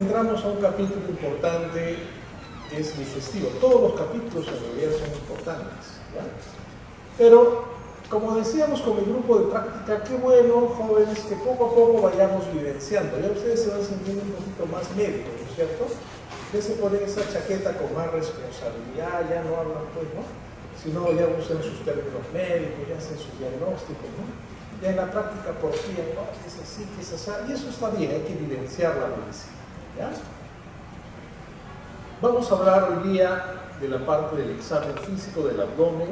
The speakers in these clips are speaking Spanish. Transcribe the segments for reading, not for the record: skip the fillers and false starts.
Entramos a un capítulo importante que es digestivo. Todos los capítulos en realidad son importantes, ¿ya? Pero, como decíamos con el grupo de práctica, qué bueno, jóvenes, que poco a poco vayamos vivenciando. Ya ustedes se van sintiendo un poquito más médicos, ¿no es cierto? Ustedes se ponen esa chaqueta con más responsabilidad, ya no hablan pues, ¿no? Sino ya usan sus términos médicos, ya hacen sus diagnósticos, ¿no? Ya en la práctica por fin, ¿no? Es así, que es así. Y eso está bien, hay que vivenciar la medicina, ¿ya? Vamos a hablar hoy día de la parte del examen físico del abdomen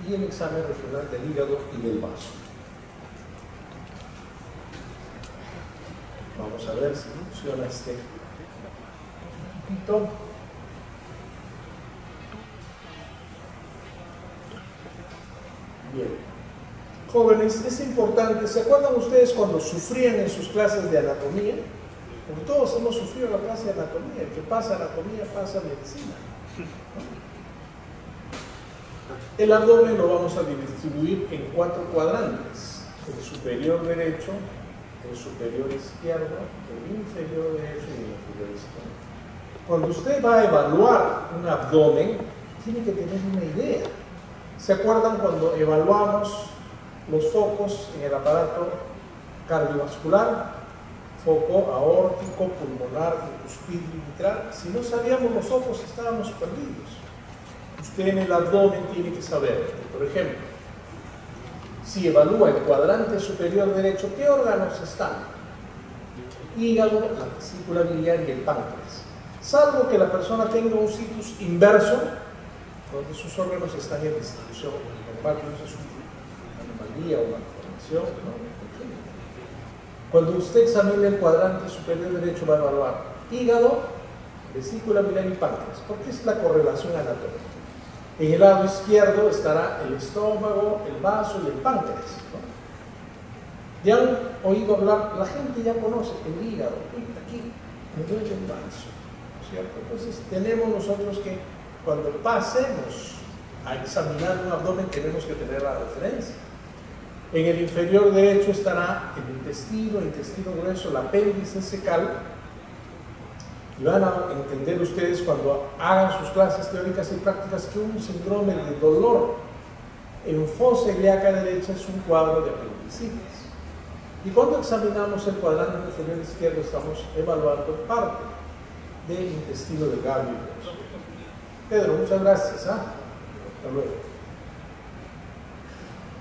y el examen regional del hígado y del vaso. Vamos a ver si funciona este poquito. Bien. Jóvenes, es importante, ¿se acuerdan ustedes cuando sufrían en sus clases de anatomía? Porque todos hemos sufrido la clase de anatomía. El que pasa anatomía pasa medicina, ¿no? El abdomen lo vamos a distribuir en 4 cuadrantes: el superior derecho, el superior izquierdo, el inferior derecho y el inferior izquierdo. Cuando usted va a evaluar un abdomen, tiene que tener una idea. ¿Se acuerdan cuando evaluamos los focos en el aparato cardiovascular? Foco aórtico, pulmonar, cuspídeo y mitral. Si no sabíamos los focos, estábamos perdidos. Usted en el abdomen tiene que saber, por ejemplo, si evalúa el cuadrante superior derecho, ¿qué órganos están? Hígado, la vesícula biliar y el páncreas. Salvo que la persona tenga un situs inverso, donde sus órganos están en distribución normal, no es una anomalía o una malformación, ¿no? Cuando usted examine el cuadrante superior derecho va a evaluar hígado, vesícula biliar y páncreas, porque es la correlación anatómica. En el lado izquierdo estará el estómago, el vaso y el páncreas, ¿no? Ya han oído hablar, la gente ya conoce el hígado. Uy, aquí me duele el vaso, ¿cierto? Entonces tenemos nosotros que, cuando pasemos a examinar un abdomen, tenemos que tener la referencia. En el inferior derecho estará el intestino grueso, el apéndice secal. Y van a entender ustedes cuando hagan sus clases teóricas y prácticas que un síndrome de dolor en fosa ilíaca derecha es un cuadro de apendicitis. Y cuando examinamos el cuadrante inferior izquierdo estamos evaluando parte del intestino delgado y grueso. Pedro, muchas gracias. Hasta luego.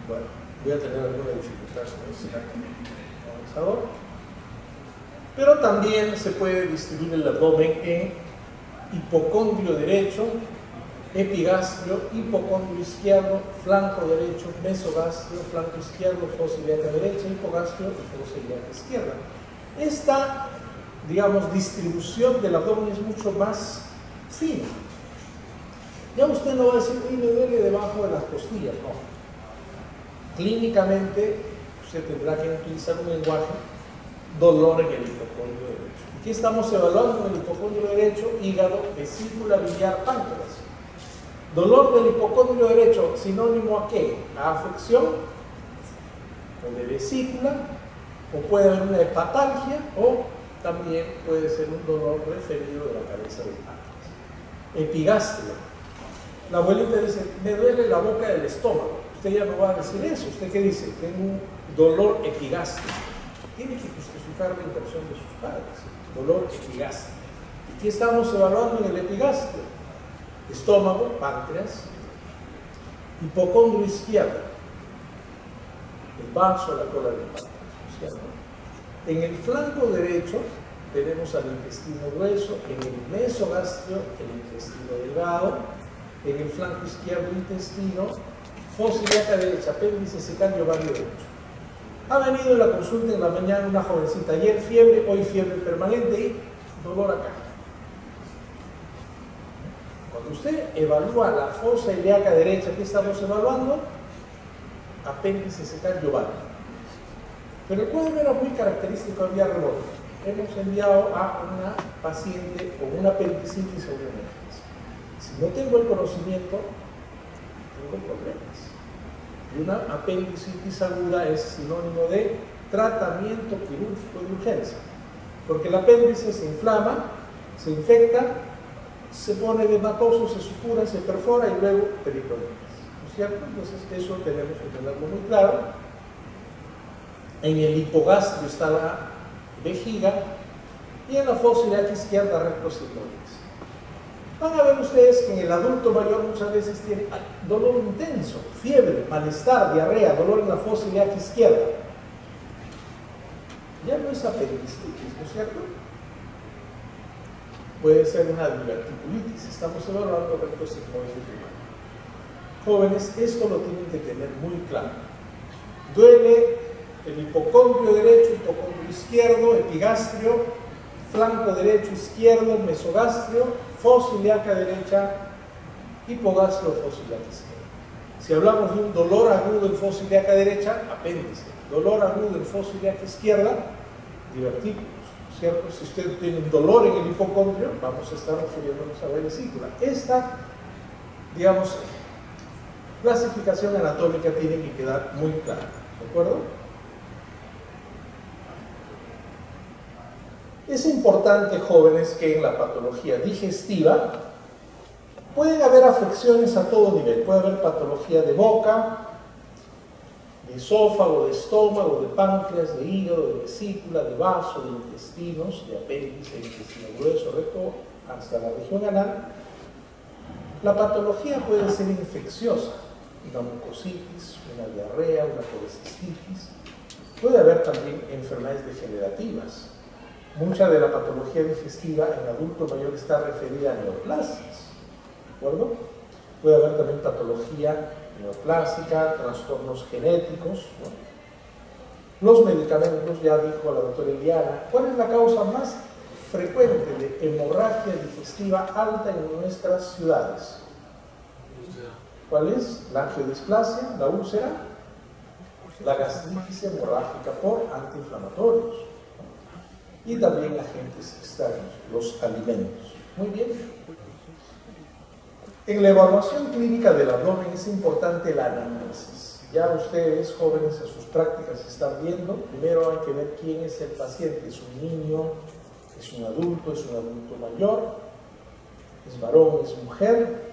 Bueno, voy a tener alguna dificultad con este avanzador. Pero también se puede distribuir el abdomen en hipocondrio derecho, epigastrio, hipocondrio izquierdo, flanco derecho, mesogastrio, flanco izquierdo, fosa ilíaca derecha, hipogastrio y fosa ilíaca izquierda. Esta, digamos, distribución del abdomen es mucho más fina. Ya usted no va a decir, uy, me duele debajo de las costillas, no. Clínicamente, usted tendrá que utilizar un lenguaje: dolor en el hipocondrio derecho. Aquí estamos evaluando en el hipocondrio derecho hígado, vesícula biliar, páncreas. Dolor del hipocondrio derecho, ¿sinónimo a qué? A afección o de vesícula, o puede haber una hepatalgia, o también puede ser un dolor referido de la cabeza del páncreas. Epigastrio. La abuelita dice, me duele la boca del estómago. Usted ya no va a decir eso. ¿Usted qué dice? Tengo un dolor epigástrico. Tiene que justificar la inversión de sus padres. Dolor epigástrico. ¿Y qué estamos evaluando en el epigastrio? Estómago, páncreas, hipocondrio izquierdo, el vaso, la cola del páncreas, ¿cierto? En el flanco derecho tenemos al intestino grueso, en el mesogastrio el intestino delgado, en el flanco izquierdo intestino, fosa ilíaca derecha, apéndice secal y ovario derecho. Ha venido en la consulta en la mañana una jovencita, ayer fiebre, hoy fiebre permanente y dolor acá. Cuando usted evalúa la fosa ilíaca derecha, ¿qué estamos evaluando? Apéndice secal y ovario. Pero el cuadro era muy característico de vía remota. Hemos enviado a una paciente con una apendicitis o una emergencia. Si no tengo el conocimiento, tengo problemas. Y una apendicitis aguda es sinónimo de tratamiento quirúrgico de urgencia. Porque el apéndice se inflama, se infecta, se pone edematoso, se supura, se perfora y luego peritonitis, ¿no es cierto? Entonces eso tenemos que tenerlo muy claro. En el hipogastrio está la vejiga y en la fosa ilíaca izquierda rectos sigmoides. Van a ver ustedes que en el adulto mayor muchas veces tiene dolor intenso, fiebre, malestar, diarrea, dolor en la fosa ilíaca izquierda. Ya no es apendicitis, ¿no es cierto? Puede ser una diverticulitis. Estamos evaluando rectos sigmoides humanos. Jóvenes, esto lo tienen que tener muy claro. Duele el hipocondrio derecho, hipocondrio izquierdo, epigastrio, flanco derecho, izquierdo, mesogastrio, fosa ilíaca derecha, hipogastrio, fosa ilíaca izquierda. Si hablamos de un dolor agudo en fosa ilíaca derecha, apéndice. Dolor agudo en fosa ilíaca izquierda, divertículos, ¿cierto? Si usted tiene un dolor en el hipocondrio, vamos a estar refiriéndonos a la vesícula. Esta, digamos, clasificación anatómica tiene que quedar muy clara, ¿de acuerdo? Es importante, jóvenes, que en la patología digestiva pueden haber afecciones a todo nivel. Puede haber patología de boca, de esófago, de estómago, de páncreas, de hígado, de vesícula, de vaso, de intestinos, de apéndice, de intestino grueso, recto, hasta la región anal. La patología puede ser infecciosa, una mucositis, una diarrea, una colecistitis. Puede haber también enfermedades degenerativas. Mucha de la patología digestiva en adulto mayor está referida a neoplasias, ¿de acuerdo? Puede haber también patología neoplásica, trastornos genéticos, ¿no? Los medicamentos, ya dijo la doctora Eliana, ¿cuál es la causa más frecuente de hemorragia digestiva alta en nuestras ciudades? ¿Cuál es? La angiodisplasia, la úlcera, la gastritis hemorrágica por antiinflamatorios y también agentes externos, los alimentos. Muy bien. En la evaluación clínica del abdomen es importante la anamnesis. Ya ustedes, jóvenes, en sus prácticas están viendo. Primero hay que ver quién es el paciente. ¿Es un niño? ¿Es un adulto? ¿Es un adulto mayor? ¿Es varón? ¿Es mujer?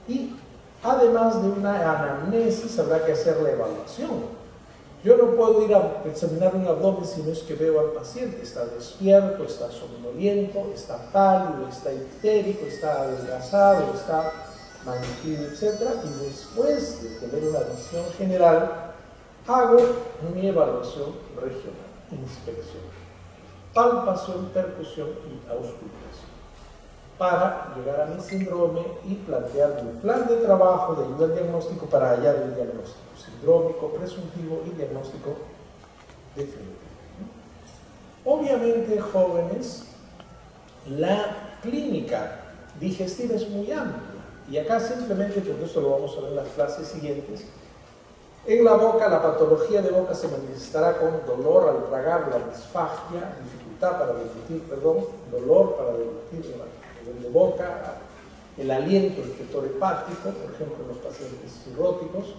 Y además de una anamnesis, habrá que hacer la evaluación. Yo no puedo ir a examinar un abdomen si no es que veo al paciente. Está despierto, está somnoliento, está pálido, está ictérico, está adelgazado, está malnutrido, etc. Y después de tener una visión general, hago mi evaluación regional, inspección, palpación, percusión y auscultación, para llegar a mi síndrome y plantear un plan de trabajo de ayuda al diagnóstico para hallar el diagnóstico sindrómico, presuntivo y diagnóstico definitivo. Obviamente, jóvenes, la clínica digestiva es muy amplia y acá simplemente, porque esto lo vamos a ver en las clases siguientes, en la boca, la patología de boca se manifestará con dolor al tragar, la disfagia, dificultad para deglutir, dolor para deglutir de boca, el aliento, el efector hepático, por ejemplo en los pacientes cirróticos,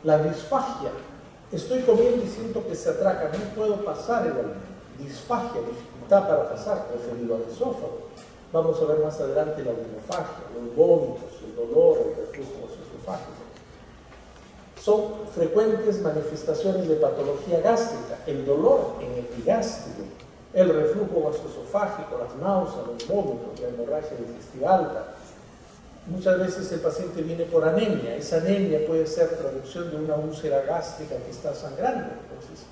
la disfagia, estoy comiendo y siento que se atraca, no puedo pasar el alimento, disfagia, dificultad para pasar, referido al esófago. Vamos a ver más adelante la urinofagia, los vómitos, el dolor, el reflujo esofágico. Son frecuentes manifestaciones de patología gástrica, el dolor en epigastrio, el reflujo gastroesofágico, las náuseas, los vómitos, la hemorragia digestiva alta. Muchas veces el paciente viene por anemia. Esa anemia puede ser traducción de una úlcera gástrica que está sangrando. Entonces,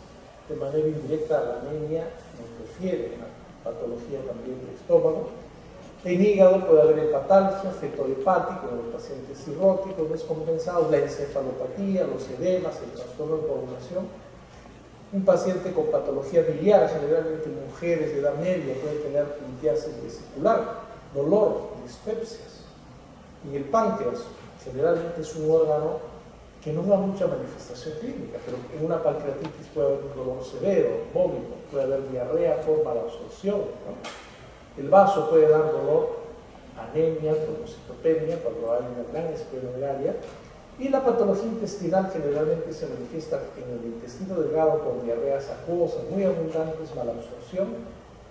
de manera indirecta, la anemia nos refiere a patología también del estómago. En hígado puede haber hepatalgia, fetohepático en los pacientes cirróticos descompensados, la encefalopatía, los edemas, el trastorno de coagulación. Un paciente con patología biliar, generalmente mujeres de edad media, puede tener litiasis vesicular, dolor, dispepsias. Y el páncreas, generalmente es un órgano que no da mucha manifestación clínica, pero en una pancreatitis puede haber un dolor severo, vómito, puede haber diarrea por malabsorción, ¿no? El vaso puede dar dolor, anemia, trombocitopenia, cuando hay una gran esplenomegalia. Y la patología intestinal generalmente se manifiesta en el intestino delgado con diarreas acuosas muy abundantes, malabsorción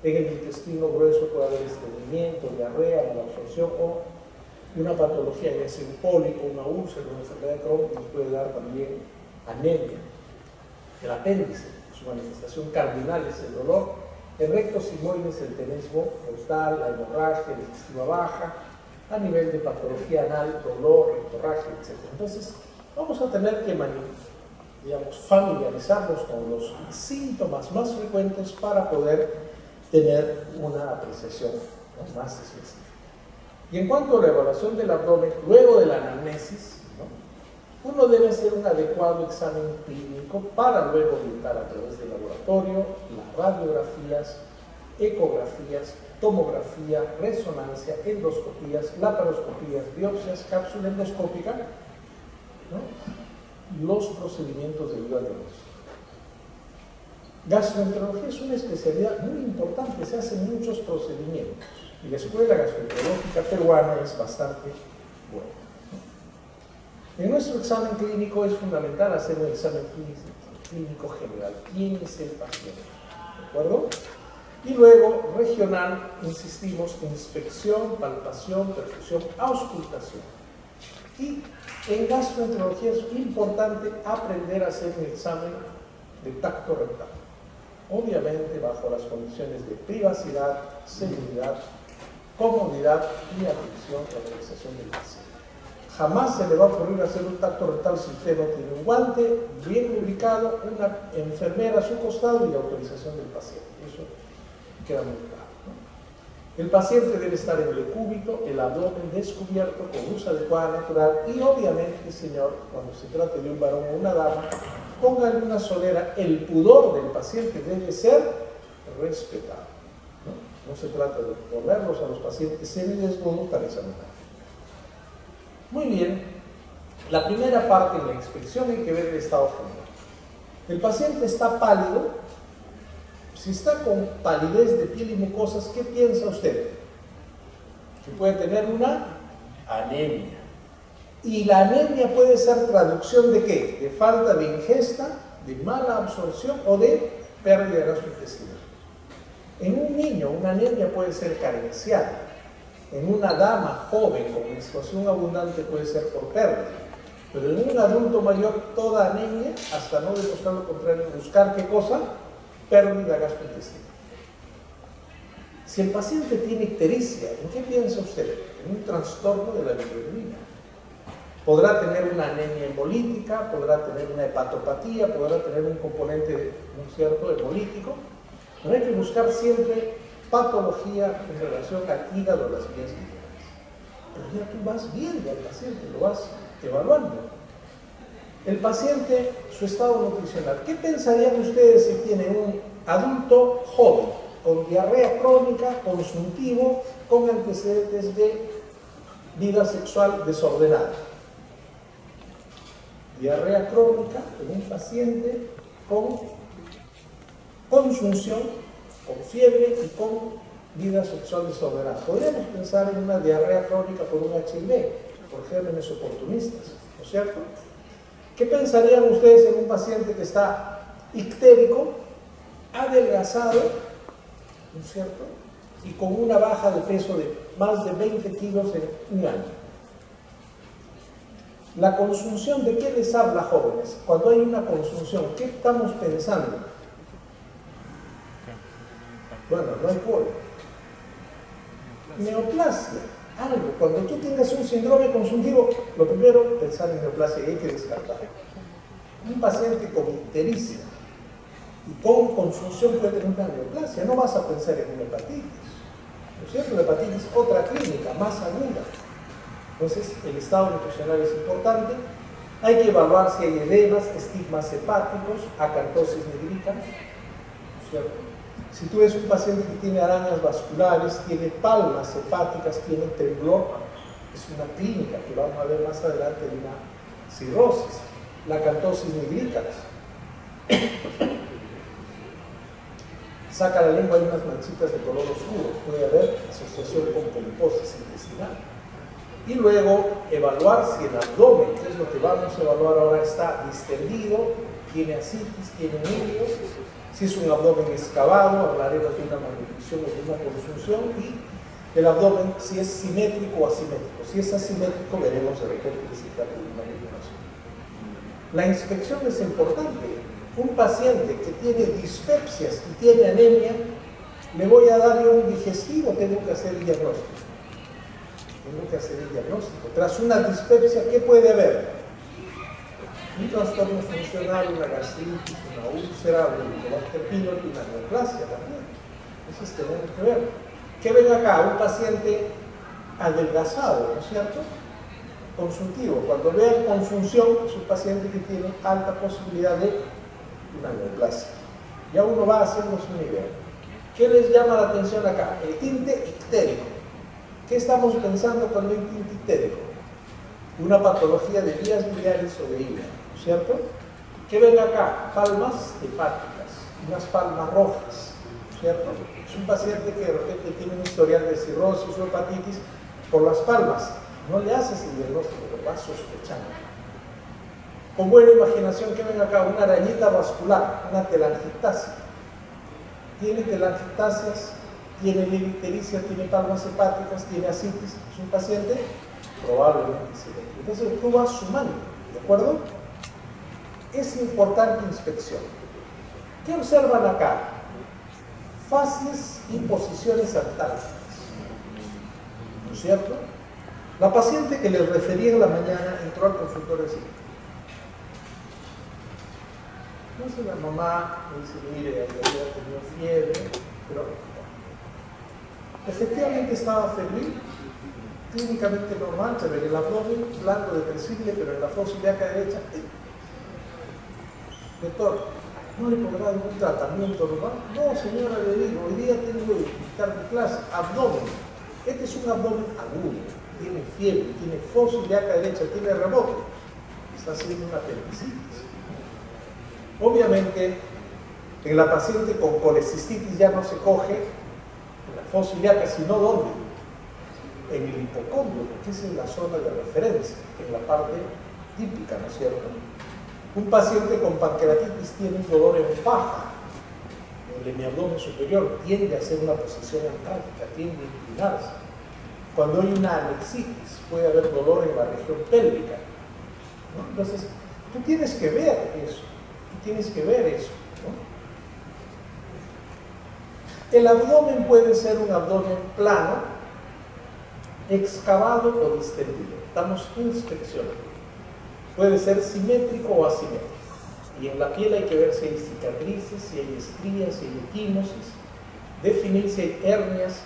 En el intestino grueso puede haber estreñimiento, diarrea, malabsorción o una patología, ya sea un pólipo, una úlcera, una enfermedad de Crohn, nos puede dar también anemia. El apéndice, su manifestación cardinal es el dolor. En recto sigmoides, el tenesmo rectal, la hemorragia, la digestión baja, a nivel de patología anal, dolor, rectorragia, etc. Entonces, vamos a tener que familiarizarnos con los síntomas más frecuentes para poder tener una apreciación más específica. Y en cuanto a la evaluación del abdomen, luego de la anamnesis, uno debe hacer un adecuado examen clínico para luego orientar a través del laboratorio las radiografías, ecografías, tomografía, resonancia, endoscopías, laparoscopías, biopsias, cápsula endoscópica, los procedimientos de diagnóstico. Gastroenterología es una especialidad muy importante, se hacen muchos procedimientos y la escuela gastroenterológica peruana es bastante buena. En nuestro examen clínico es fundamental hacer un examen clínico general. ¿Quién es el paciente? ¿De acuerdo? Y luego, regional, insistimos, inspección, palpación, perfusión, auscultación. Y en gastroenterología es importante aprender a hacer un examen de tacto rectal. Obviamente bajo las condiciones de privacidad, seguridad, comodidad y atención a la realización del paciente. Jamás se le va a ocurrir hacer un tacto rectal si usted no tiene un guante bien lubricado, una enfermera a su costado y la autorización del paciente. Eso queda muy claro, ¿no? El paciente debe estar en el decúbito, el abdomen descubierto, con luz adecuada, natural y obviamente, señor, cuando se trate de un varón o una dama, póngale una solera. El pudor del paciente debe ser respetado. No se trata de ponerlos a los pacientes semidesnudos para examinar. Muy bien, la primera parte de la inspección hay que ver el estado general. El paciente está pálido. Si está con palidez de piel y mucosas, ¿qué piensa usted? Que puede tener una anemia. Y la anemia puede ser traducción de ¿qué? De falta de ingesta, de mala absorción o de pérdida gastrointestinal. En un niño, una anemia puede ser carencial. En una dama joven con menstruación abundante puede ser por pérdida. Pero en un adulto mayor, toda anemia, hasta no demostrar lo contrario, buscar ¿qué cosa? Pérdida gastrointestinal. Si el paciente tiene ictericia, ¿en qué piensa usted? En un trastorno de la bilirrubina. Podrá tener una anemia hemolítica, podrá tener una hepatopatía, podrá tener un componente, ¿no es cierto?, hemolítico. Pero hay que buscar siempre patología en relación al hígado o las vías biliares. Pero ya tú vas viendo al paciente, lo vas evaluando. El paciente, su estado nutricional. ¿Qué pensarían ustedes si tiene un adulto joven con diarrea crónica, consuntivo, con antecedentes de vida sexual desordenada? Diarrea crónica en un paciente con consunción, con fiebre y con vida sexual desordenada. Podríamos pensar en una diarrea crónica por un HIV, por gérmenes oportunistas, ¿no es cierto? ¿Qué pensarían ustedes en un paciente que está ictérico, adelgazado, ¿no es cierto?, y con una baja de peso de más de 20 kilos en un año? La consunción, ¿de qué les habla, jóvenes? Cuando hay una consunción, ¿qué estamos pensando? Bueno, no hay cura. Neoplasia, algo. Cuando tú tengas un síndrome consuntivo, lo primero, pensar en neoplasia y hay que descartar. Un paciente con ictericia y con consunción puede tener una neoplasia. No vas a pensar en una hepatitis. ¿No es cierto? La hepatitis es otra clínica, más aguda. Entonces, el estado nutricional es importante. Hay que evaluar si hay edemas, estigmas hepáticos, acantosis nigricans, ¿no es cierto? Si tú ves un paciente que tiene arañas vasculares, tiene palmas hepáticas, tiene temblor, es una clínica que vamos a ver más adelante de una cirrosis. La acantosis nigricans. Saca la lengua, hay unas manchitas de color oscuro, puede haber asociación con poliposis intestinal. Y luego evaluar si el abdomen, que es lo que vamos a evaluar ahora, está distendido, tiene ascitis, tiene milio. Si es un abdomen excavado, hablaremos de una malnutrición o de una consunción. Y el abdomen, si es simétrico o asimétrico. Si es asimétrico, veremos de repente que se trata de una malnutrición. La inspección es importante. Un paciente que tiene dispepsias y tiene anemia, le voy a dar yo un digestivo, tengo que hacer el diagnóstico. Tras una dispepsia, ¿qué puede haber? Un trastorno funcional, una gastritis, una úlcera, un Helicobacter pylori, una neoplasia también. Eso tenemos que ver. ¿Qué ven acá? Un paciente adelgazado, ¿no es cierto? Consuntivo. Cuando vean consunción, es un paciente que tiene alta posibilidad de una neoplasia. Ya uno va haciéndose una idea. ¿Qué les llama la atención acá? El tinte ictérico. ¿Qué estamos pensando cuando hay tinte ictérico? Una patología de vías biliares o de hígado, ¿cierto? ¿Qué ven acá? Palmas hepáticas, unas palmas rojas, ¿cierto? Es un paciente que de repente tiene un historial de cirrosis o hepatitis por las palmas. No le haces el diagnóstico, lo vas sospechando. Con buena imaginación, ¿qué ven acá? Una arañita vascular, una telangiectasia. Tiene telangiectasias, tiene lictericia, tiene palmas hepáticas, tiene ascitis. Es un paciente probablemente sí. Entonces tú vas sumando, ¿de acuerdo? Es importante inspección. ¿Qué observan acá? Facies y posiciones antálgicas, ¿no es cierto? La paciente que les referí en la mañana entró al consultorio así. Entonces la mamá me dice, mire, había tenido fiebre, pero efectivamente estaba febril, clínicamente normal, pero en el abdomen blando, depresible, pero en la fosa ilíaca derecha, doctor, ¿no le podrá dar un tratamiento normal? No, señora, le digo, hoy día tengo que dictar mi clase, abdomen. Este es un abdomen agudo, tiene fiebre, tiene fosa ilíaca derecha, tiene rebote, está haciendo una apendicitis. Obviamente, en la paciente con colecistitis ya no se coge en la fosa ilíaca, sino ¿dónde? En el hipocondrio, que es en la zona de referencia, en la parte típica, ¿no es cierto? Un paciente con pancreatitis tiene un dolor en faja, en el hemiabdomen superior, tiende a hacer una posición antálgica, tiende a inclinarse. Cuando hay una anexitis, puede haber dolor en la región pélvica, ¿no? Entonces, tú tienes que ver eso, ¿no? El abdomen puede ser un abdomen plano, excavado o distendido. Estamos inspeccionando. Puede ser simétrico o asimétrico. Y en la piel hay que ver si hay cicatrices, si hay estrías, si hay equimosis, definir si hay hernias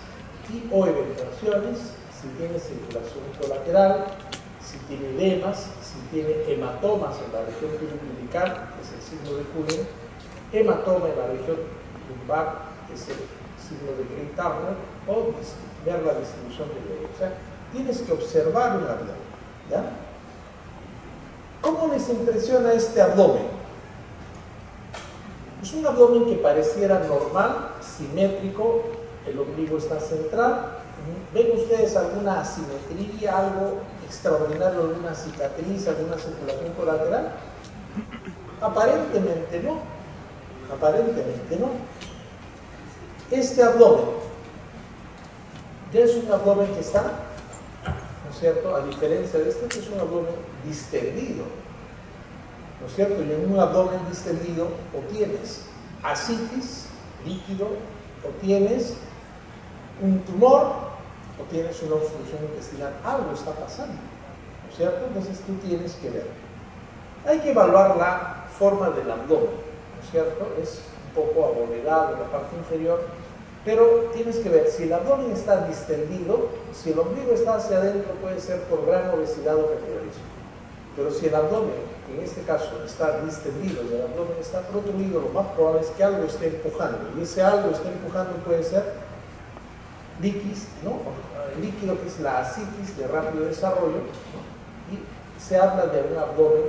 y o eventuaciones, si tiene circulación colateral, si tiene edemas, si tiene hematomas en la región umbilical, que es el signo de Kuhn, hematoma en la región lumbar, que es el signo de Green-Turner, o ver la distribución del dedo. O sea, tienes que observar un abdomen, ¿ya? ¿Cómo les impresiona este abdomen? Es un abdomen que pareciera normal, simétrico, el ombligo está central. ¿Ven ustedes alguna asimetría, algo extraordinario, alguna cicatriz, alguna circulación colateral? Aparentemente no. Aparentemente no. Este abdomen ya es un abdomen que está, ¿no es cierto? A diferencia de este, que es un abdomen distendido, ¿no es cierto? Y en un abdomen distendido o tienes ascitis, líquido, o tienes un tumor, o tienes una obstrucción intestinal. Algo está pasando, ¿no es cierto? Entonces tú tienes que ver. Hay que evaluar la forma del abdomen, ¿no es cierto? Es un poco abovedado en la parte inferior, pero tienes que ver si el abdomen está distendido, si el ombligo está hacia adentro, puede ser por gran obesidad o metabolismo. Pero si el abdomen, en este caso, está distendido y el abdomen está protruido, lo más probable es que algo esté empujando. Y ese algo está empujando puede ser liquis, ¿no? El líquido, que es la ascitis de rápido desarrollo, ¿no? Y se habla de un abdomen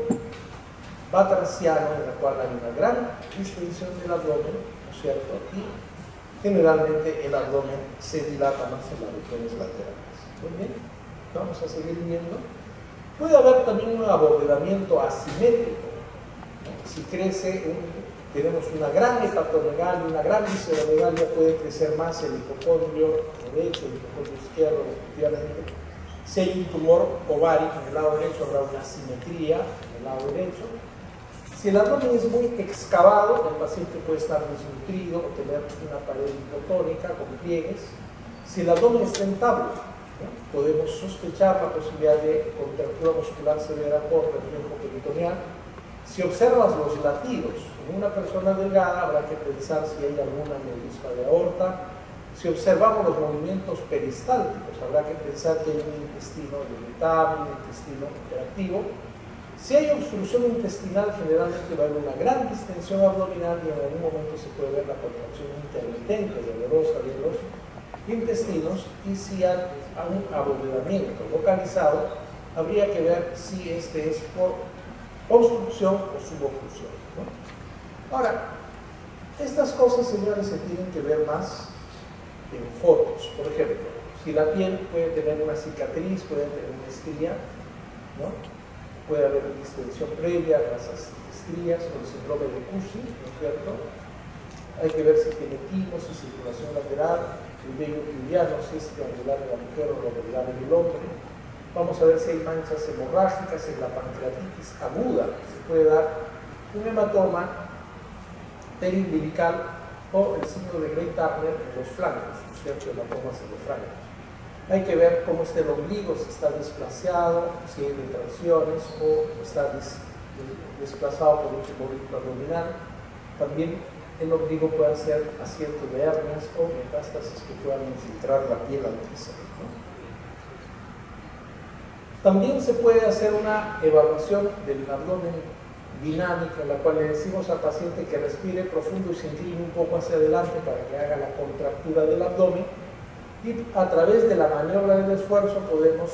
batraciano, en la cual hay una gran distensión del abdomen, ¿no es cierto? Y generalmente el abdomen se dilata más en las regiones laterales. Muy bien, vamos a seguir viendo. Puede haber también un abovedamiento asimétrico, ¿no? Si crece, tenemos una gran hepatomegalia, una gran visceromegalia, puede crecer más el hipocondrio derecho, el hipocondrio izquierdo, efectivamente. Si hay un tumor ovárico en el lado derecho, habrá una asimetría en el lado derecho. Si el abdomen es muy excavado, el paciente puede estar desnutrido o tener una pared hipotónica con pliegues. Si el abdomen está estable, ¿no?, podemos sospechar la posibilidad de contractura muscular severa por reflejo peritoneal. Si observas los latidos en una persona delgada, habrá que pensar si hay alguna aneurisma de aorta. Si observamos los movimientos peristálticos, habrá que pensar que hay un intestino irritable, un intestino hiperactivo. Si hay obstrucción intestinal, generalmente va a haber una gran distensión abdominal y en algún momento se puede ver la contracción intermitente dolorosa de los intestinos. Y si hay un abovedamiento localizado, habría que ver si este es por obstrucción o suboclusión, ¿no? Ahora, estas cosas, señores, se tienen que ver más en fotos. Por ejemplo, si la piel puede tener una cicatriz, puede tener una estría, ¿no?, puede haber distensión previa a las estrías o el síndrome de Cushing, ¿no es cierto? Hay que ver si tiene timos y circulación lateral, el vello pubiano, si es triangular en la mujer o lobulado en el hombre. Vamos a ver si hay manchas hemorrágicas en la pancreatitis aguda. Se puede dar un hematoma periumbilical o el signo de Gray-Turner en los flancos, ¿no es cierto?, hematomas en los flancos. Hay que ver cómo está el ombligo, si está desplazado, si hay retracciones o está desplazado por un tumor intraabdominal. También el ombligo puede ser asiento de hernias o metástasis que puedan infiltrar la piel al tríceps, ¿no? También se puede hacer una evaluación del abdomen dinámica, en la cual le decimos al paciente que respire profundo y se incline un poco hacia adelante para que haga la contractura del abdomen, y a través de la maniobra del esfuerzo podemos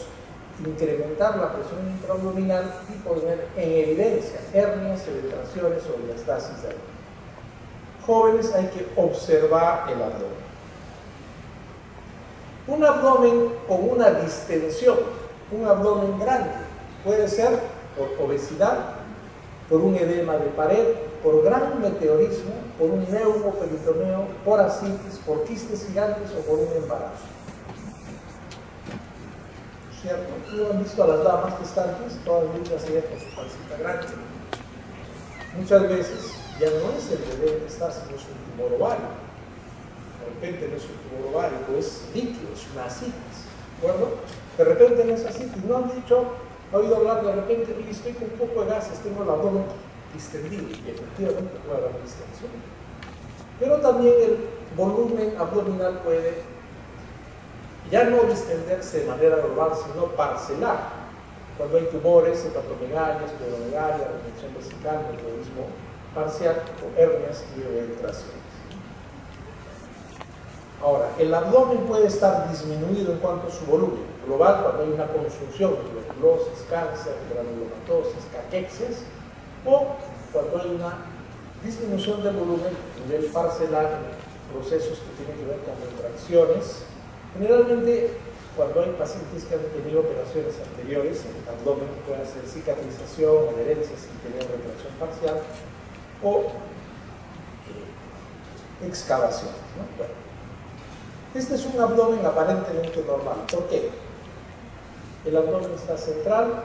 incrementar la presión intraabdominal y poner en evidencia hernias, retracciones o diastasis de abdomen. Jóvenes, hay que observar el abdomen. Un abdomen con una distensión, un abdomen grande, puede ser por obesidad, por un edema de pared, por gran meteorismo, por un neumoperitoneo, por ascitis, por quistes gigantes o por un embarazo. ¿Cierto? ¿Tú han visto a las damas gestantes? Todas lindas ellas con su pancita grande. Muchas veces ya no es el bebé que está, sino es un tumor ovárico. De repente no es un tumor ovárico, es líquido, es una ascitis. ¿De acuerdo? De repente no es ascitis. No han dicho, he oído hablar de repente, y estoy con un poco de gases, tengo el abdomen distendido, y efectivamente puede haber distensión. Pero también el volumen abdominal puede ya no distenderse de manera global, sino parcelar. Cuando hay tumores, hepatomegalias, pleuromegalias, retención vesical, meteorismo parcial o hernias y retracciones. Ahora, el abdomen puede estar disminuido en cuanto a su volumen global cuando hay una consunción, tuberculosis, cáncer, granulomatosis, caquexias, o cuando hay una disminución del volumen a nivel parcelar en procesos que tienen que ver con retracciones. Generalmente, cuando hay pacientes que han tenido operaciones anteriores, el abdomen puede hacer cicatrización, adherencia sin tener retracción parcial o excavación, ¿no? Bueno, este es un abdomen aparentemente normal. ¿Por qué? El abdomen está central,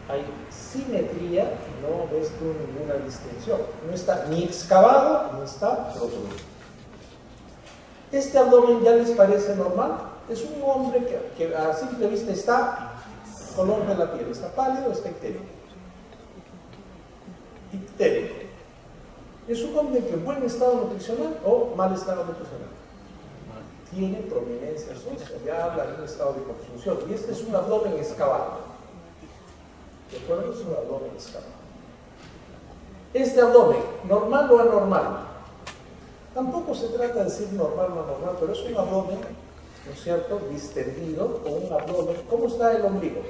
hay simetría y no ves tú ninguna distensión. No está ni excavado ni está rotundo. ¿Este abdomen ya les parece normal? Es un hombre que a simple vista está color de la piel, está pálido, está ictérico. Ictérico. ¿Es un hombre que en buen estado nutricional o mal estado nutricional? Tiene prominencia ósea, ya habla de un estado de confusión. Y este es un abdomen excavado. ¿De acuerdo? Es un abdomen excavado. Este abdomen, ¿normal o anormal? Tampoco se trata de decir normal o anormal, pero es un abdomen, ¿no es cierto?, distendido, o un abdomen. ¿Cómo está el ombligo?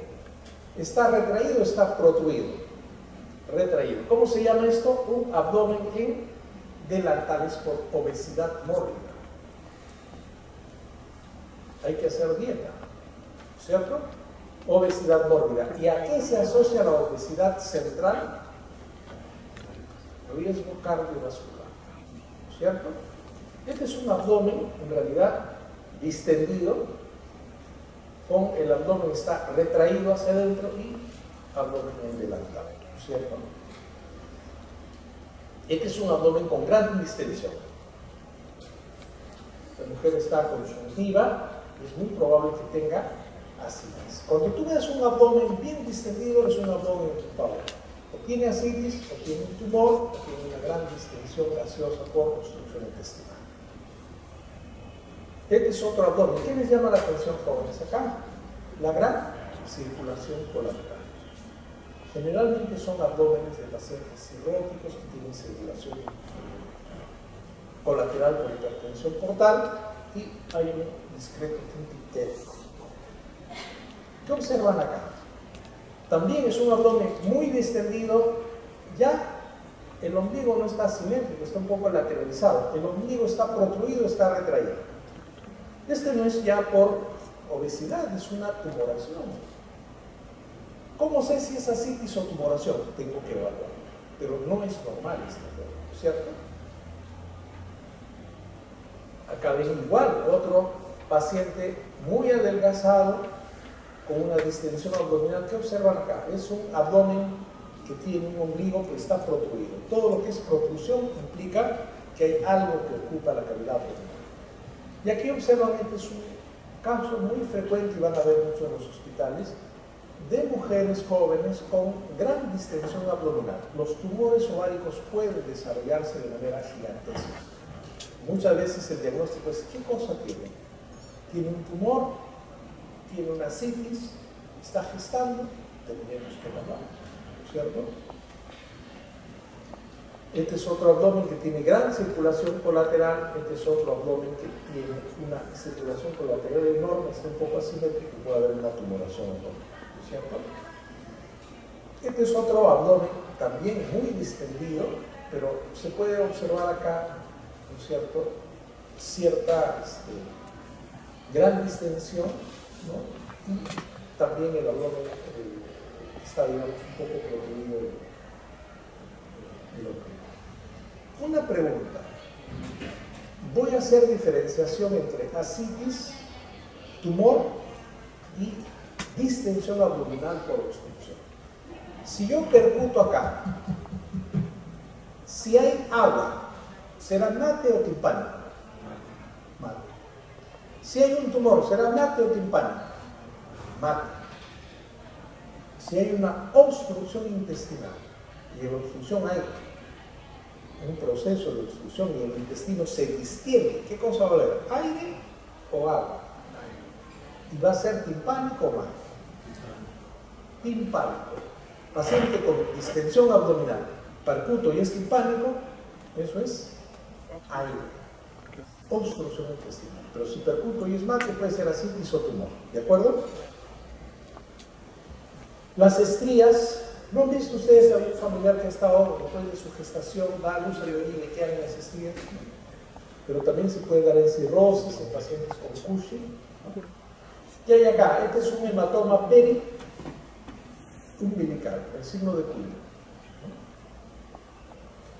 ¿Está retraído o está protruido? Retraído. ¿Cómo se llama esto? Un abdomen en delantales por obesidad mórbida. Hay que hacer dieta, ¿cierto? Obesidad mórbida. ¿Y a qué se asocia la obesidad central? riesgo cardiovascular, ¿cierto? Este es un abdomen, en realidad, distendido, con el abdomen está retraído hacia adentro y abdomen endelantado, ¿cierto? Este es un abdomen con gran distensión. La mujer está consuntiva, es muy probable que tenga ascitis. Cuando tú ves un abdomen bien distendido, es un abdomen ocupado. O tiene ascitis, o tiene un tumor, o tiene una gran distensión gaseosa por obstrucción intestinal. Este es otro abdomen. ¿Qué les llama la atención, jóvenes? Acá, la gran circulación colateral. Generalmente son abdómenes de pacientes cirróticos que tienen circulación colateral por hipertensión portal y hay un discreto tintitérico. ¿Qué observan acá? También es un abdomen muy distendido, ya el ombligo no está simétrico, está un poco lateralizado, el ombligo está protruido, está retraído. Este no es ya por obesidad, es una tumoración. ¿Cómo sé si es ascitis o tumoración? Tengo que evaluar, pero no es normal este abdomen, ¿cierto? Acá ven igual, otro paciente muy adelgazado, con una distensión abdominal. ¿Qué observan acá? Es un abdomen que tiene un ombligo que está protruido. Todo lo que es protrusión implica que hay algo que ocupa la cavidad abdominal. Y aquí observan, este es un caso muy frecuente y van a ver mucho en los hospitales, de mujeres jóvenes con gran distensión abdominal. Los tumores ováricos pueden desarrollarse de manera gigantesca. Muchas veces el diagnóstico es, ¿qué cosa tiene? ¿Tiene un tumor? ¿Tiene una ascitis? ¿Está gestando? Tendríamos que evaluar, ¿cierto? Este es otro abdomen que tiene gran circulación colateral. Este es otro abdomen que tiene una circulación colateral enorme, está un poco asimétrico y puede haber una tumoración abdominal, ¿cierto? Este es otro abdomen también muy distendido, pero se puede observar acá, ¿no es cierto?, cierta gran distensión, ¿no? Y también el abdomen está, digamos, un poco protruido del ombligo. Una pregunta. Voy a hacer diferenciación entre ascitis, tumor y distensión abdominal por obstrucción. Si yo percuto acá, si hay agua, ¿será mate o timpánico? Mate. Si hay un tumor, ¿será mate o timpánico? Mate. Si hay una obstrucción intestinal, y en obstrucción hay un proceso de obstrucción y el intestino se distiende, ¿qué cosa va a haber? ¿Aire o agua? ¿Y va a ser timpánico o mate? Timpánico. Paciente con distensión abdominal, percuto y es timpánico, eso es aire, obstrucción intestinal. Pero si percuto y es mate, puede ser ascitis o tumor, ¿de acuerdo? Las estrías, ¿no han visto ustedes a un familiar que ha estado después de su gestación, da a luz a bebé y le quedan las estrías? Pero también se puede dar en cirrosis, en pacientes con Cushing. ¿Qué hay acá? Este es un hematoma umbilical, el signo de Cushing.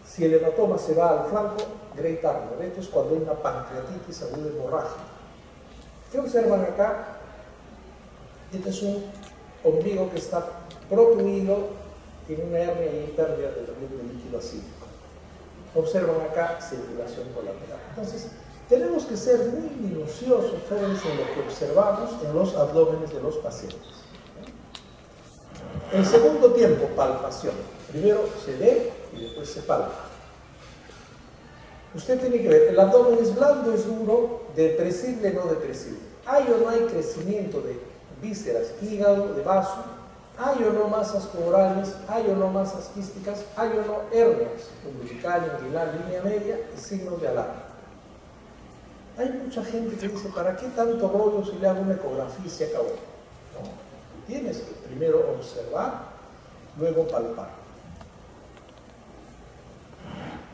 Si el hematoma se va al flanco, Grey Turner. Esto es cuando hay una pancreatitis aguda hemorrágica. ¿Qué observan acá? Este es un ombligo que está protruido, tiene una hernia y pérdida de líquido acídico. Observan acá circulación colateral. Entonces, tenemos que ser muy minuciosos, jóvenes, en lo que observamos en los abdómenes de los pacientes. El segundo tiempo, palpación. Primero se ve y después se palpa. Usted tiene que ver, el abdomen es blando, es duro, depresible, no depresible. ¿Hay o no hay crecimiento de vísceras, hígado, de vaso? ¿Hay o no masas tumorales? ¿Hay o no masas quísticas? ¿Hay o no hernias umbilical, inguinal, línea media y signos de alarma? Hay mucha gente que dice, ¿para qué tanto rollo si le hago una ecografía y se acabó? No, tienes que primero observar, luego palpar.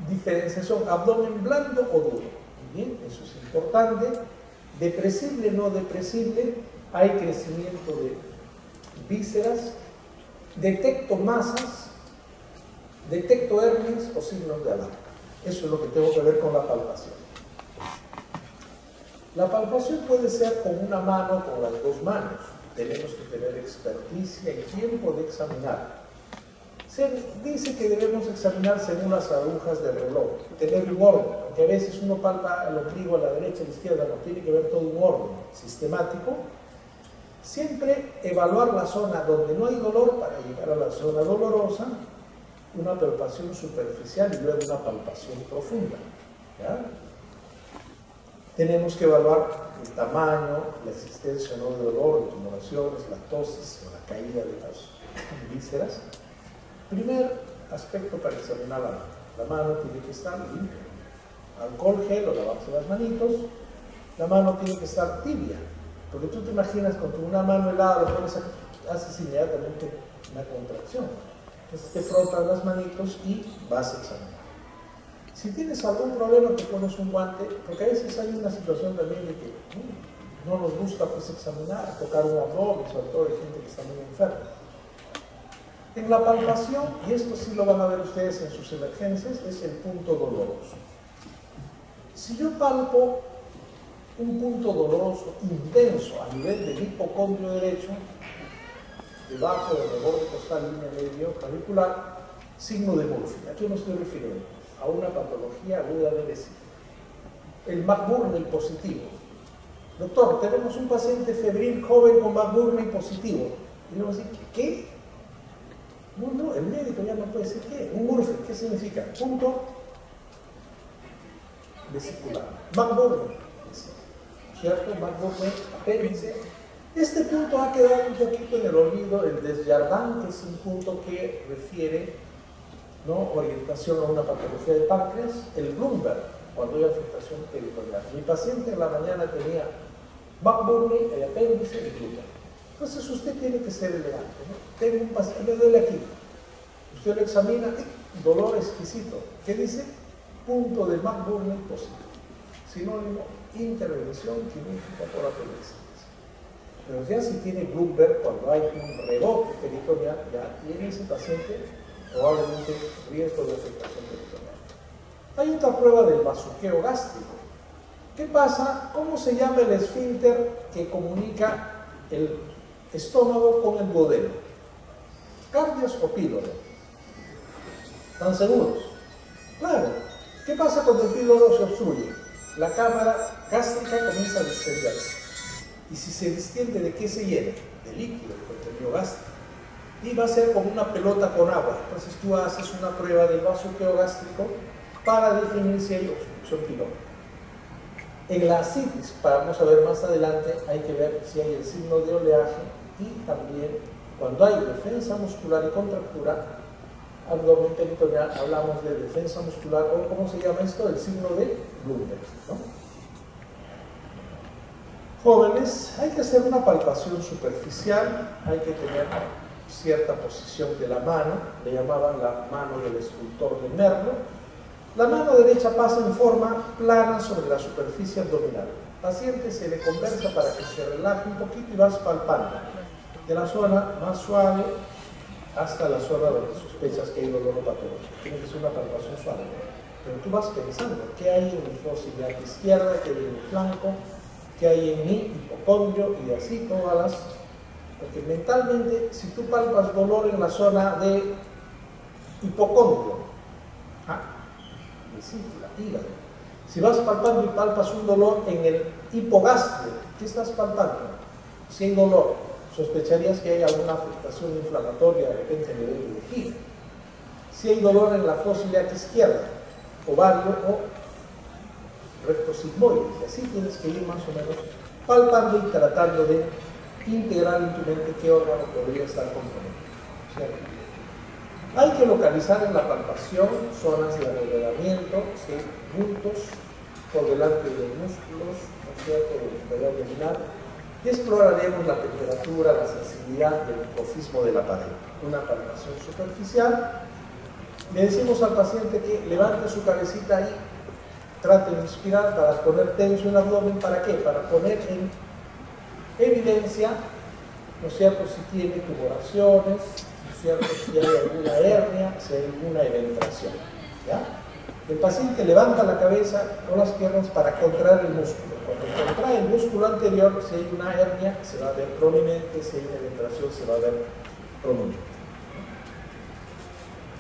Diferenciación, abdomen blando o duro. Bien, eso es importante. Depresible, no depresible, hay crecimiento de vísceras. Detecto masas Detecto hernias o signos de alarma. Eso es lo que tengo que ver con la palpación. La palpación puede ser con una mano o con las dos manos. Tenemos que tener experticia y tiempo de examinar. Se dice que debemos examinar según las agujas del reloj, tener un orden, porque a veces uno palpa el ombligo a la derecha, a la izquierda, no tiene que ver todo un orden sistemático. Siempre evaluar la zona donde no hay dolor para llegar a la zona dolorosa, una palpación superficial y luego una palpación profunda. ¿Ya? Tenemos que evaluar el tamaño, la existencia o no de dolor, de tumoraciones, la tosis o la caída de las vísceras. Primer aspecto para examinar la mano. La mano tiene que estar limpia. Alcohol gel o lavarse las manitos. La mano tiene que estar tibia. Porque tú te imaginas con una mano helada, lo pones aquí, haces inmediatamente una contracción. Entonces te frotas las manitos y vas a examinar. Si tienes algún problema, te pones un guante, porque a veces hay una situación también de que no nos gusta pues examinar, tocar un abdomen, sobre todo de gente que está muy enferma. En la palpación, y esto sí lo van a ver ustedes en sus emergencias, es el punto doloroso. Si yo palpo un punto doloroso intenso a nivel del hipocondrio derecho, debajo del reborde costal, línea medio clavicular, signo de Murphy. ¿A qué me estoy refiriendo? A una patología aguda de vesícula. El McBurney positivo. Doctor, tenemos un paciente febril joven con McBurney positivo. Y yo voy a decir, ¿qué? No, el médico ya no puede decir qué. Un Murphy, ¿qué significa? Punto vesicular. McBurney, ¿cierto? McBurney, apéndice. Este punto ha quedado un poquito en el olvido, el Desjardins, que es un punto que refiere, ¿no?, orientación a una patología de páncreas. El Bloomberg, cuando hay afectación peritoneal. Mi paciente en la mañana tenía McBurney, el apéndice y Bloomberg. Entonces usted tiene que ser elegante, ¿no? Tengo un paciente, le duele aquí. Usted lo examina, dolor exquisito. ¿Qué dice? Punto de McBurney positivo. Sinónimo, intervención quirúrgica por apendicitis. Pero ya si tiene Bloomberg, cuando hay un rebote peritoneal, ya tiene ese paciente probablemente riesgo de afectación peritoneal. Hay otra prueba del bazuqueo gástrico. ¿Qué pasa? ¿Cómo se llama el esfínter que comunica el estómago con el duodeno? ¿Cardias o píloro? ¿Están seguros? Claro. ¿Qué pasa cuando el píloro se obstruye? La cámara gástrica comienza a distenderse. Y si se distiende, ¿de qué se llena? De líquido, de contenido gástrico. Y va a ser como una pelota con agua. Entonces tú haces una prueba del bazuqueo gástrico para definir si hay obstrucción pilórica. En la ascitis, vamos a ver más adelante, hay que ver si hay el signo de oleaje y también cuando hay defensa muscular y contractura, abdomen peritoneal, hablamos de defensa muscular o ¿cómo se llama esto? El signo de Bloomberg, ¿no? Jóvenes, hay que hacer una palpación superficial, hay que tener cierta posición de la mano, le llamaban la mano del escultor de Merlo. La mano derecha pasa en forma plana sobre la superficie abdominal. Al paciente se le conversa para que se relaje un poquito y vas palpando de la zona más suave hasta la zona donde sospechas que hay dolor patológico. Tiene que ser una palpación suave. Pero tú vas pensando, ¿qué hay en mi fósila izquierda, qué hay en mi flanco, qué hay en mi hipocondrio? Y así todas las... Porque mentalmente, si tú palpas dolor en la zona de hipocondrio, vesícula, hígado. Si vas palpando y palpas un dolor en el hipogastrio, ¿qué estás palpando? Si hay dolor, sospecharías que hay alguna afectación inflamatoria de repente a nivel de vejiga. Si hay dolor en la fosa ilíaca izquierda, ovario o recto sigmoide, y así tienes que ir más o menos palpando y tratando de integrar en tu mente qué órgano podría estar comprometido, ¿cierto? Hay que localizar en la palpación zonas de arrolladamiento, ¿sí?, puntos por delante de los músculos, ¿no es cierto?, del interior abdominal, y exploraremos la temperatura, la sensibilidad del hipofismo de la pared. Una palpación superficial. Le decimos al paciente que levante su cabecita y trate de inspirar para poner tenso el abdomen. ¿Para qué? Para poner en evidencia ¿no es cierto?, si tiene tumoraciones, ¿no es cierto?, si hay alguna hernia, si hay alguna eventración, ¿ya? El paciente levanta la cabeza con las piernas para contraer el músculo. Cuando contrae el músculo anterior, si hay una hernia, se va a ver prominente, si hay una eventración, se va a ver prominente.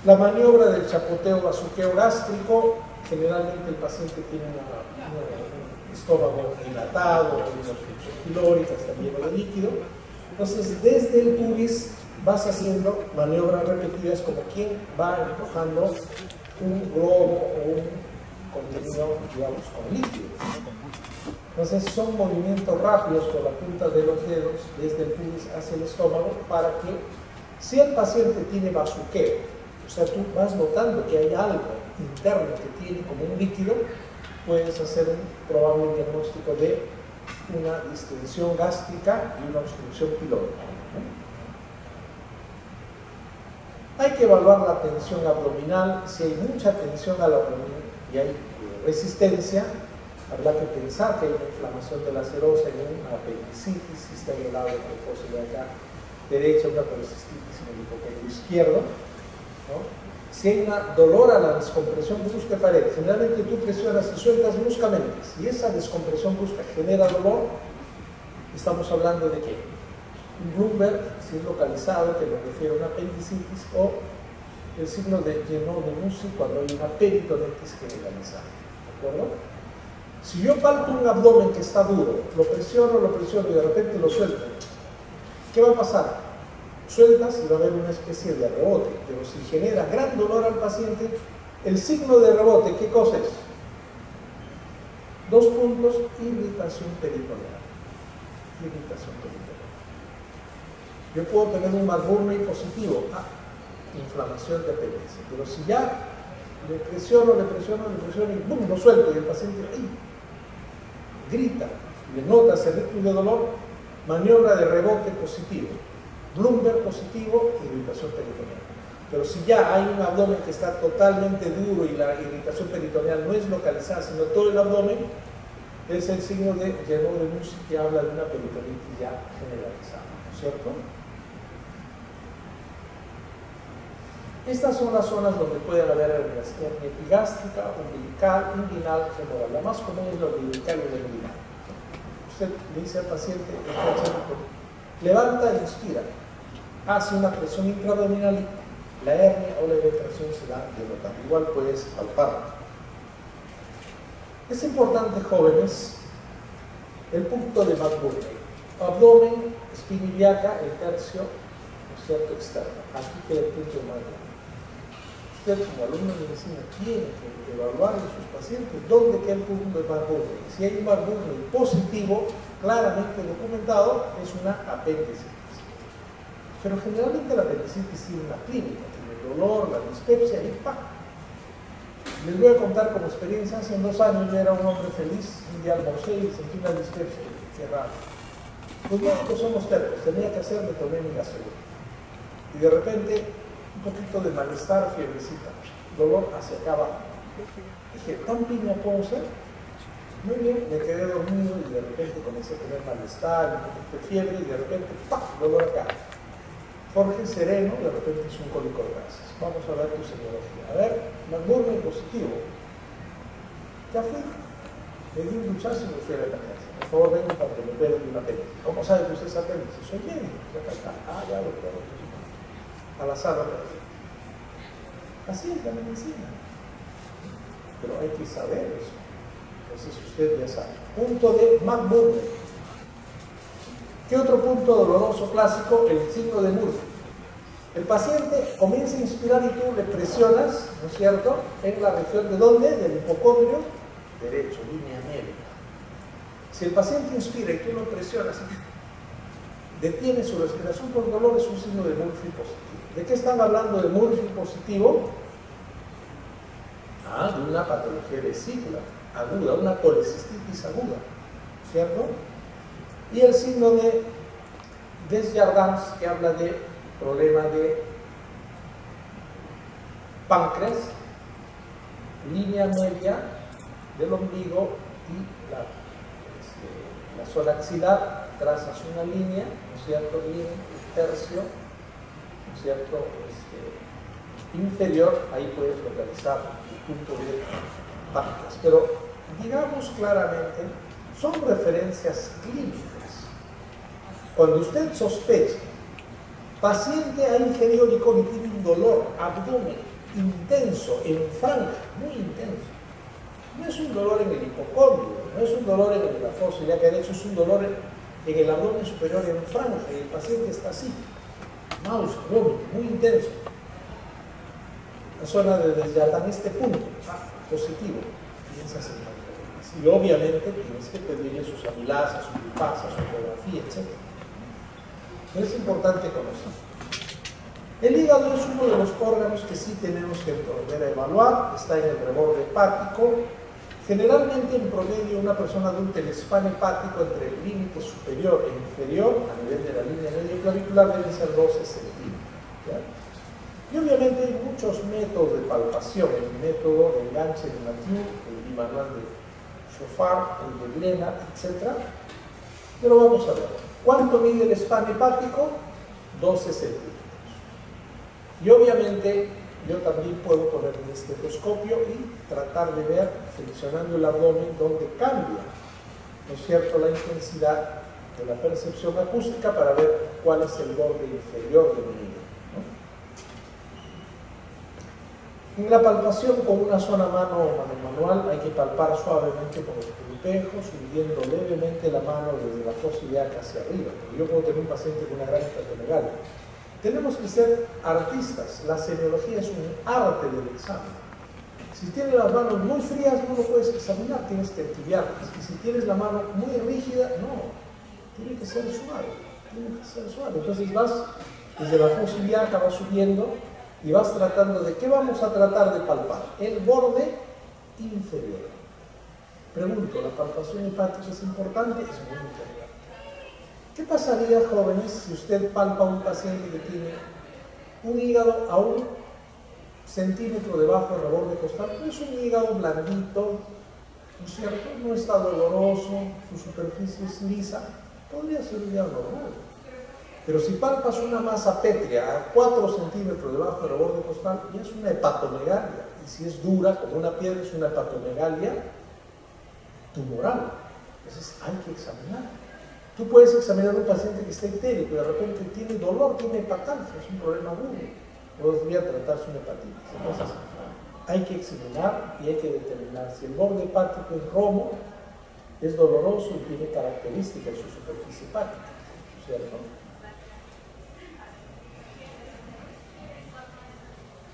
La maniobra del chapoteo bazuqueo gástrico, generalmente el paciente tiene un estómago dilatado, una obstrucción pilórica, está lleno de líquido. Entonces, desde el pubis vas haciendo maniobras repetidas como quien va empujando un globo o un contenido, digamos, con líquido. Entonces, son movimientos rápidos con la punta de los dedos desde el pubis hacia el estómago para que, si el paciente tiene bazuqueo, o sea, tú vas notando que hay algo interno que tiene como un líquido, puedes hacer un probable diagnóstico de una distensión gástrica y una obstrucción pilórica. Hay que evaluar la tensión abdominal. Si hay mucha tensión al abdomen y hay resistencia, habrá que pensar que hay una inflamación de la serosa y una apendicitis, si está en el lado del foso de acá derecha, una colecistitis en el hipoqueto izquierdo, ¿no? Si hay un dolor a la descompresión brusca de pared, generalmente tú presionas y sueltas bruscamente. Si esa descompresión brusca genera dolor, estamos hablando de qué? Un Bloomberg, si es localizado, que nos refiere a una apendicitis, o el signo de Genot de Musi cuando hay una peritonitis generalizada. ¿De acuerdo? Si yo palpo un abdomen que está duro, lo presiono y de repente lo suelto, ¿qué va a pasar? Sueltas y va a haber una especie de rebote, pero si genera gran dolor al paciente, el signo de rebote, ¿qué cosa es? 2 puntos, irritación peritoneal. Irritación peritoneal. Yo puedo tener un McBurney positivo, inflamación de apéndice, pero si ya le presiono y ¡bum!, lo suelto y el paciente grita, le nota ese ritmo de dolor, maniobra de rebote positivo. Bloomberg positivo, irritación peritoneal. Pero si ya hay un abdomen que está totalmente duro y la irritación peritoneal no es localizada, sino todo el abdomen, es el signo de Genot de Musi, que habla de una peritonitis ya generalizada, ¿no es cierto? Estas son las zonas donde pueden haber hernias: hernia epigástrica, umbilical, inguinal, femoral. La más común es la umbilical y la inguinal. Usted le dice al paciente, levanta e inspira, hace una presión intraabdominal y la hernia o la eventración se da de notar. Igual puedes palparla. Es importante, jóvenes, el punto de McBurney. Abdomen, espina ilíaca, el tercio, ¿no es cierto?, externo. Aquí queda el punto de McBurney. Usted, como alumno de medicina, tiene que evaluar en sus pacientes dónde queda el punto de McBurney. Si hay un McBurney positivo, claramente documentado, es una apendicitis. Pero generalmente la apendicitis tiene una clínica, tiene dolor, la dispepsia y ¡pam! Les voy a contar como experiencia. Hace 2 años yo era un hombre feliz, un día almorcé y sentí una dispepsia. Qué raro. Los médicos somos tercos, tenía que hacer, me tomé mi gasolina. Y de repente, un poquito de malestar, fiebrecita, dolor hacia acá abajo. Dije, ¿tan piña puedo ser? Muy bien, me quedé dormido y de repente comencé a tener malestar, un poquito de fiebre y de repente, ¡pam!, dolor acá. Jorge sereno, de repente es un cólico de gases. Vamos a ver tu semiología. A ver, McBurney positivo. Ya fui. Me di un duchazo y me fui a la casa. Por favor, venga para que me vea de una apéndice. ¿Cómo sabe que usted es apéndice? Soy médico. Ya lo creo. A la sala. Así es la medicina. Pero hay que saber eso. Entonces usted ya sabe. Punto de McBurney. ¿Qué otro punto doloroso clásico? El signo de Murphy. El paciente comienza a inspirar y tú le presionas, ¿no es cierto?, en la región de ¿dónde? Del hipocondrio derecho, línea media. Si el paciente inspira y tú lo presionas, detiene su respiración por dolor, es un signo de Murphy positivo. ¿De qué están hablando de Murphy positivo? De una patología vesícula aguda, una colecistitis aguda, ¿cierto? Y el signo de Desjardins, que habla de problema de páncreas, línea media del ombligo y la zona axilar, trazas una línea, ¿no es cierto?, y en el tercio, ¿no es cierto?, inferior, ahí puedes localizar el punto de páticas. Pero digamos claramente, son referencias clínicas. Cuando usted sospecha, paciente A inferior y tiene un dolor, abdomen intenso, en franja, muy intenso. No es un dolor en el hipocóndrio, no es un dolor en la fosa ilíaca derecha, es un dolor en el abdomen superior en franja, y el paciente está así, náusea, vómito, muy intenso. La zona de deshidratación en este punto, positivo, piensas en pancreatitis. Y obviamente tienes que pedirle sus amilasas, sus lipasas, su ecografía, etc. Es importante conocer. El hígado es uno de los órganos que sí tenemos que volver a evaluar, está en el reborde hepático. Generalmente, en promedio, una persona adulta, el spam hepático entre el límite superior e inferior, a nivel de la línea medio clavicular, debe ser 12 centímetros. ¿Ya? Y obviamente hay muchos métodos de palpación, el método de enganche de Mathieu, el manual de Chauffard, el de Glena, etc. Pero vamos a ver, ¿cuánto mide el spam hepático? 12 centímetros. Y obviamente yo también puedo poner mi estetoscopio y tratar de ver, flexionando el abdomen, dónde cambia, ¿no es cierto?, la intensidad de la percepción acústica para ver cuál es el borde inferior de mi hígado, ¿no? En la palpación con una sola mano o mano manual hay que palpar suavemente con los pedipejos, hundiendo levemente la mano desde la fosa ilíaca hacia arriba. Yo puedo tener un paciente con una gran hepatomegalia. Tenemos que ser artistas. La semiología es un arte del examen. Si tienes las manos muy frías, no lo puedes examinar, tienes que entibiarlas. Y si tienes la mano muy rígida, no, tiene que ser suave, tiene que ser suave. Entonces vas desde la fosa ilíaca, vas subiendo y vas tratando de, ¿qué vamos a tratar de palpar? El borde inferior. Pregunto, ¿la palpación hepática es importante? Es muy importante. ¿Qué pasaría, jóvenes, si usted palpa a un paciente que tiene un hígado a 1 centímetro debajo del reborde costal? Es un hígado blandito, ¿no es cierto? No está doloroso, su superficie es lisa, podría ser un hígado normal. Pero si palpas una masa pétrea a 4 centímetros debajo del reborde costal, ya es una hepatomegalia. Y si es dura, como una piedra, es una hepatomegalia tumoral. Entonces hay que examinar. Tú puedes examinar a un paciente que está ictérico y de repente tiene dolor, tiene hepatancia, es un problema agudo. Podría tratarse una hepatitis. Entonces, hay que examinar y hay que determinar si el borde hepático es romo, es doloroso y tiene características de su superficie hepática, ¿cierto?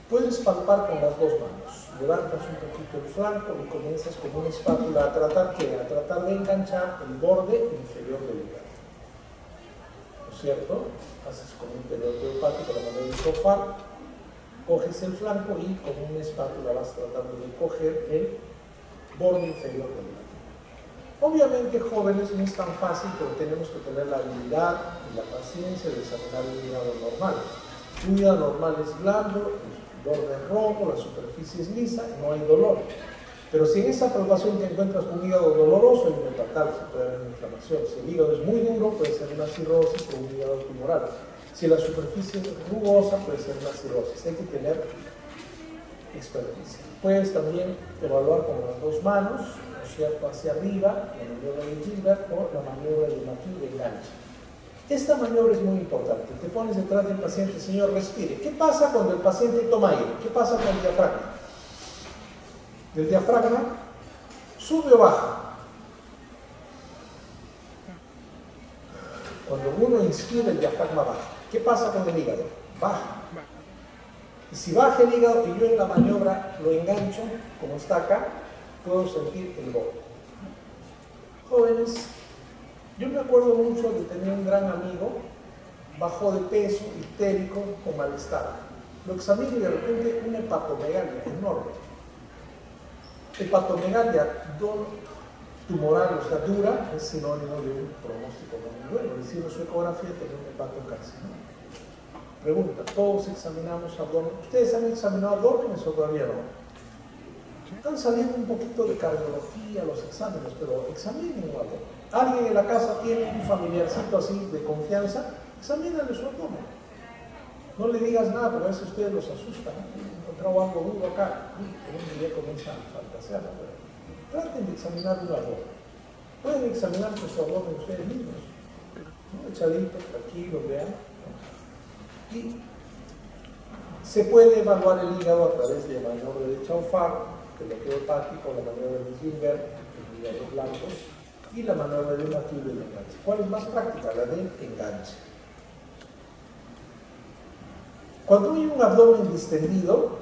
Puedes palpar con las dos manos. Levantas un poquito el flanco y comienzas con una espátula a tratar de enganchar el borde inferior del hígado. ¿No es cierto? Haces con un peloteo hepático la manera de Chauffard, coges el flanco y con una espátula vas tratando de coger el borde inferior del hígado. Obviamente, jóvenes, no es tan fácil, pero tenemos que tener la habilidad y la paciencia de examinar un hígado normal. Un hígado normal es blando, el borde es rojo, la superficie es lisa, no hay dolor. Pero si en esa palpación te encuentras con un hígado doloroso, hay una hepatasia, puede haber una inflamación. Si el hígado es muy duro, puede ser una cirrosis o un hígado tumoral. Si la superficie es rugosa, puede ser una cirrosis. Hay que tener experticia. Puedes también evaluar con las dos manos, ¿no es cierto?, hacia arriba, la maniobra de Gilbert o la maniobra de Mathieu de enganche. Esta maniobra es muy importante. Te pones detrás del paciente, señor, respire. ¿Qué pasa cuando el paciente toma aire? ¿Qué pasa con el diafragma? ¿El diafragma sube o baja? Cuando uno inspira, el diafragma baja. ¿Qué pasa con el hígado? Baja. Y si baja el hígado y yo en la maniobra lo engancho, como está acá, puedo sentir el borde. Jóvenes, yo me acuerdo mucho de tener un gran amigo, bajó de peso, ictérico, con malestar. Lo examino y de repente una hepatomegalia enorme. Hepatomegalia tumoral, o sea, dura, es sinónimo de un pronóstico muy bueno. Es decir, su ecografía tiene un hepatocarcinoma. Pregunta, ¿todos examinamos abdomen? ¿Ustedes han examinado abdómenes o todavía no? Están saliendo un poquito de cardiología los exámenes, pero examinen un abdomen. Alguien en la casa tiene un familiarcito así de confianza, examínale su abdomen. No le digas nada, porque a veces ustedes los asustan. He encontrado algo duro acá, y un día comienza a fantasear. Traten de examinar un abdomen. Pueden examinar su abdomen ustedes mismos, ¿no? Echaditos, tranquilos, vean. Y se puede evaluar el hígado a través de maniobra de Chaufar, el bloqueo hepático, la maniobra de Gilbert, el hígado blanco, y la maniobra de Mathieu del enganche. ¿Cuál es más práctica? La del enganche. Cuando hay un abdomen distendido,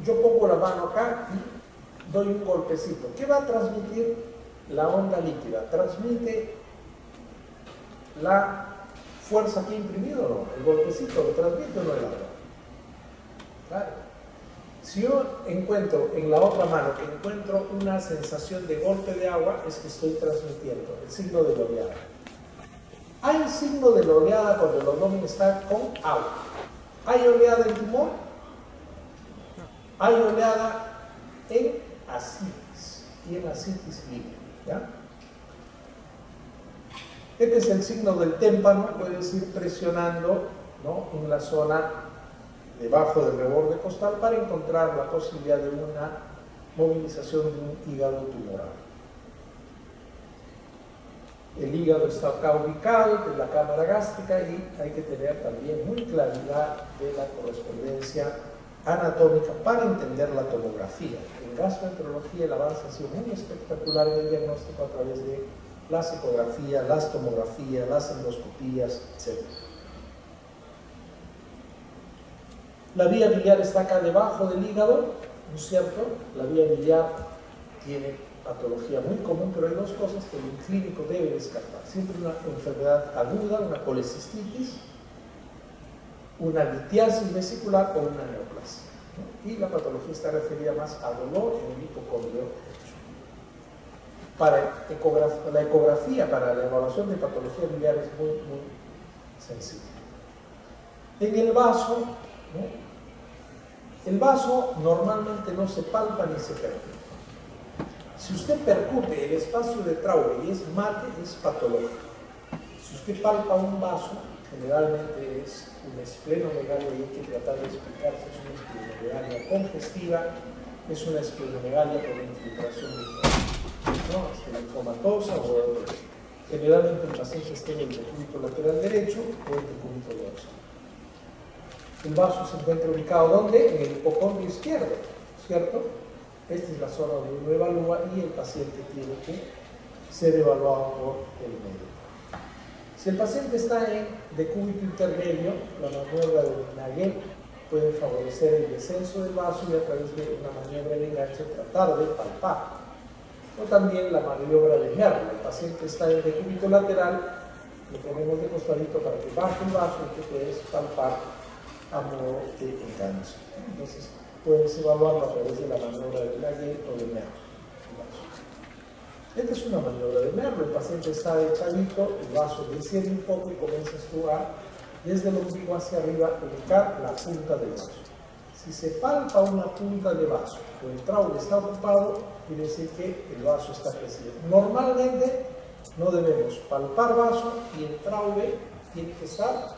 yo pongo la mano acá y doy un golpecito. ¿Qué va a transmitir la onda líquida? ¿Transmite la fuerza que he imprimido o no? ¿El golpecito lo transmite o no el agua? Claro. Si yo encuentro en la otra mano que encuentro una sensación de golpe de agua, es que estoy transmitiendo el signo de la oleada. Hay signo de la oleada cuando el abdomen está con agua. ¿Hay oleada en tumor? Hay oleada en ascitis y en ascitis libre, ¿ya? Este es el signo del témpano, puedes ir presionando, ¿no?, en la zona debajo del reborde costal para encontrar la posibilidad de una movilización de un hígado tumoral. El hígado está acá ubicado en la cámara gástrica y hay que tener también muy claridad de la correspondencia anatómica para entender la tomografía. En gastroenterología el avance ha sido muy espectacular en el diagnóstico a través de la ecografía, las tomografías, las endoscopías, etc. La vía biliar está acá debajo del hígado, ¿no es cierto? La vía biliar tiene patología muy común, pero hay dos cosas que el clínico debe descartar. Siempre una enfermedad aguda, una colecistitis, una litiasis vesicular o una neoplasia, ¿no? Y la patología está referida más a dolor en el hipocondrio derecho. Para la ecografía, para la evaluación de patología biliar es muy, muy sencilla. En el vaso, ¿no?, el vaso normalmente no se palpa ni se percute. Si usted percute el espacio de Traube y es mate, es patológico. Si usted palpa un vaso, generalmente es un esplenomegalia y hay que tratar de explicar si es una esplenomegalia congestiva, es una esplenomegalia con infiltración linfomatosa o generalmente el paciente está en el decúbito lateral derecho o el decúbito dorsal. El vaso se encuentra ubicado ¿dónde? En el hipocondrio izquierdo, ¿cierto? Esta es la zona donde uno evalúa y el paciente tiene que ser evaluado por el médico. Si el paciente está en decúbito intermedio, la maniobra de Nagel puede favorecer el descenso del vaso y a través de una maniobra de enganche tratar de palpar. O también la maniobra de Merlo. El paciente está en decúbito lateral, lo ponemos de costadito para que baje el vaso y que puedes palpar a modo de enganche. Entonces, puedes evaluarlo a través de la maniobra de Nagel o de Merlo. Esta es una maniobra de Merlo. El paciente está echadito, el vaso desciende un poco y comienzas tú a, desde el ombligo hacia arriba, ubicar la punta del vaso. Si se palpa una punta de vaso o el Traube está ocupado, quiere decir que el vaso está creciendo. Normalmente no debemos palpar vaso y el Traube tiene que estar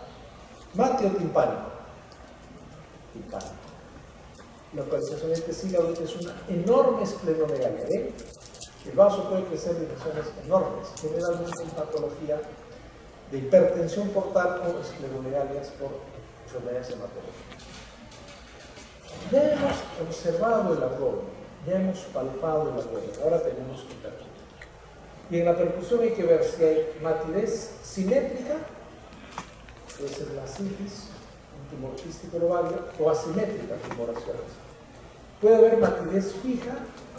mate o timpánico. Timpánico. La localización de este hígado es una enorme esplenomegalia. ¿Eh? El vaso puede crecer de dimensiones enormes, generalmente en patología de hipertensión portal o esplenomegalías por enfermedades hematológicas. Ya hemos observado el abdomen, ya hemos palpado el abdomen, ahora tenemos que percutir. Y en la percusión hay que ver si hay matidez simétrica, puede ser la citis, un tumor quístico ovario, o asimétrica, tumoraciones. Puede haber matidez fija,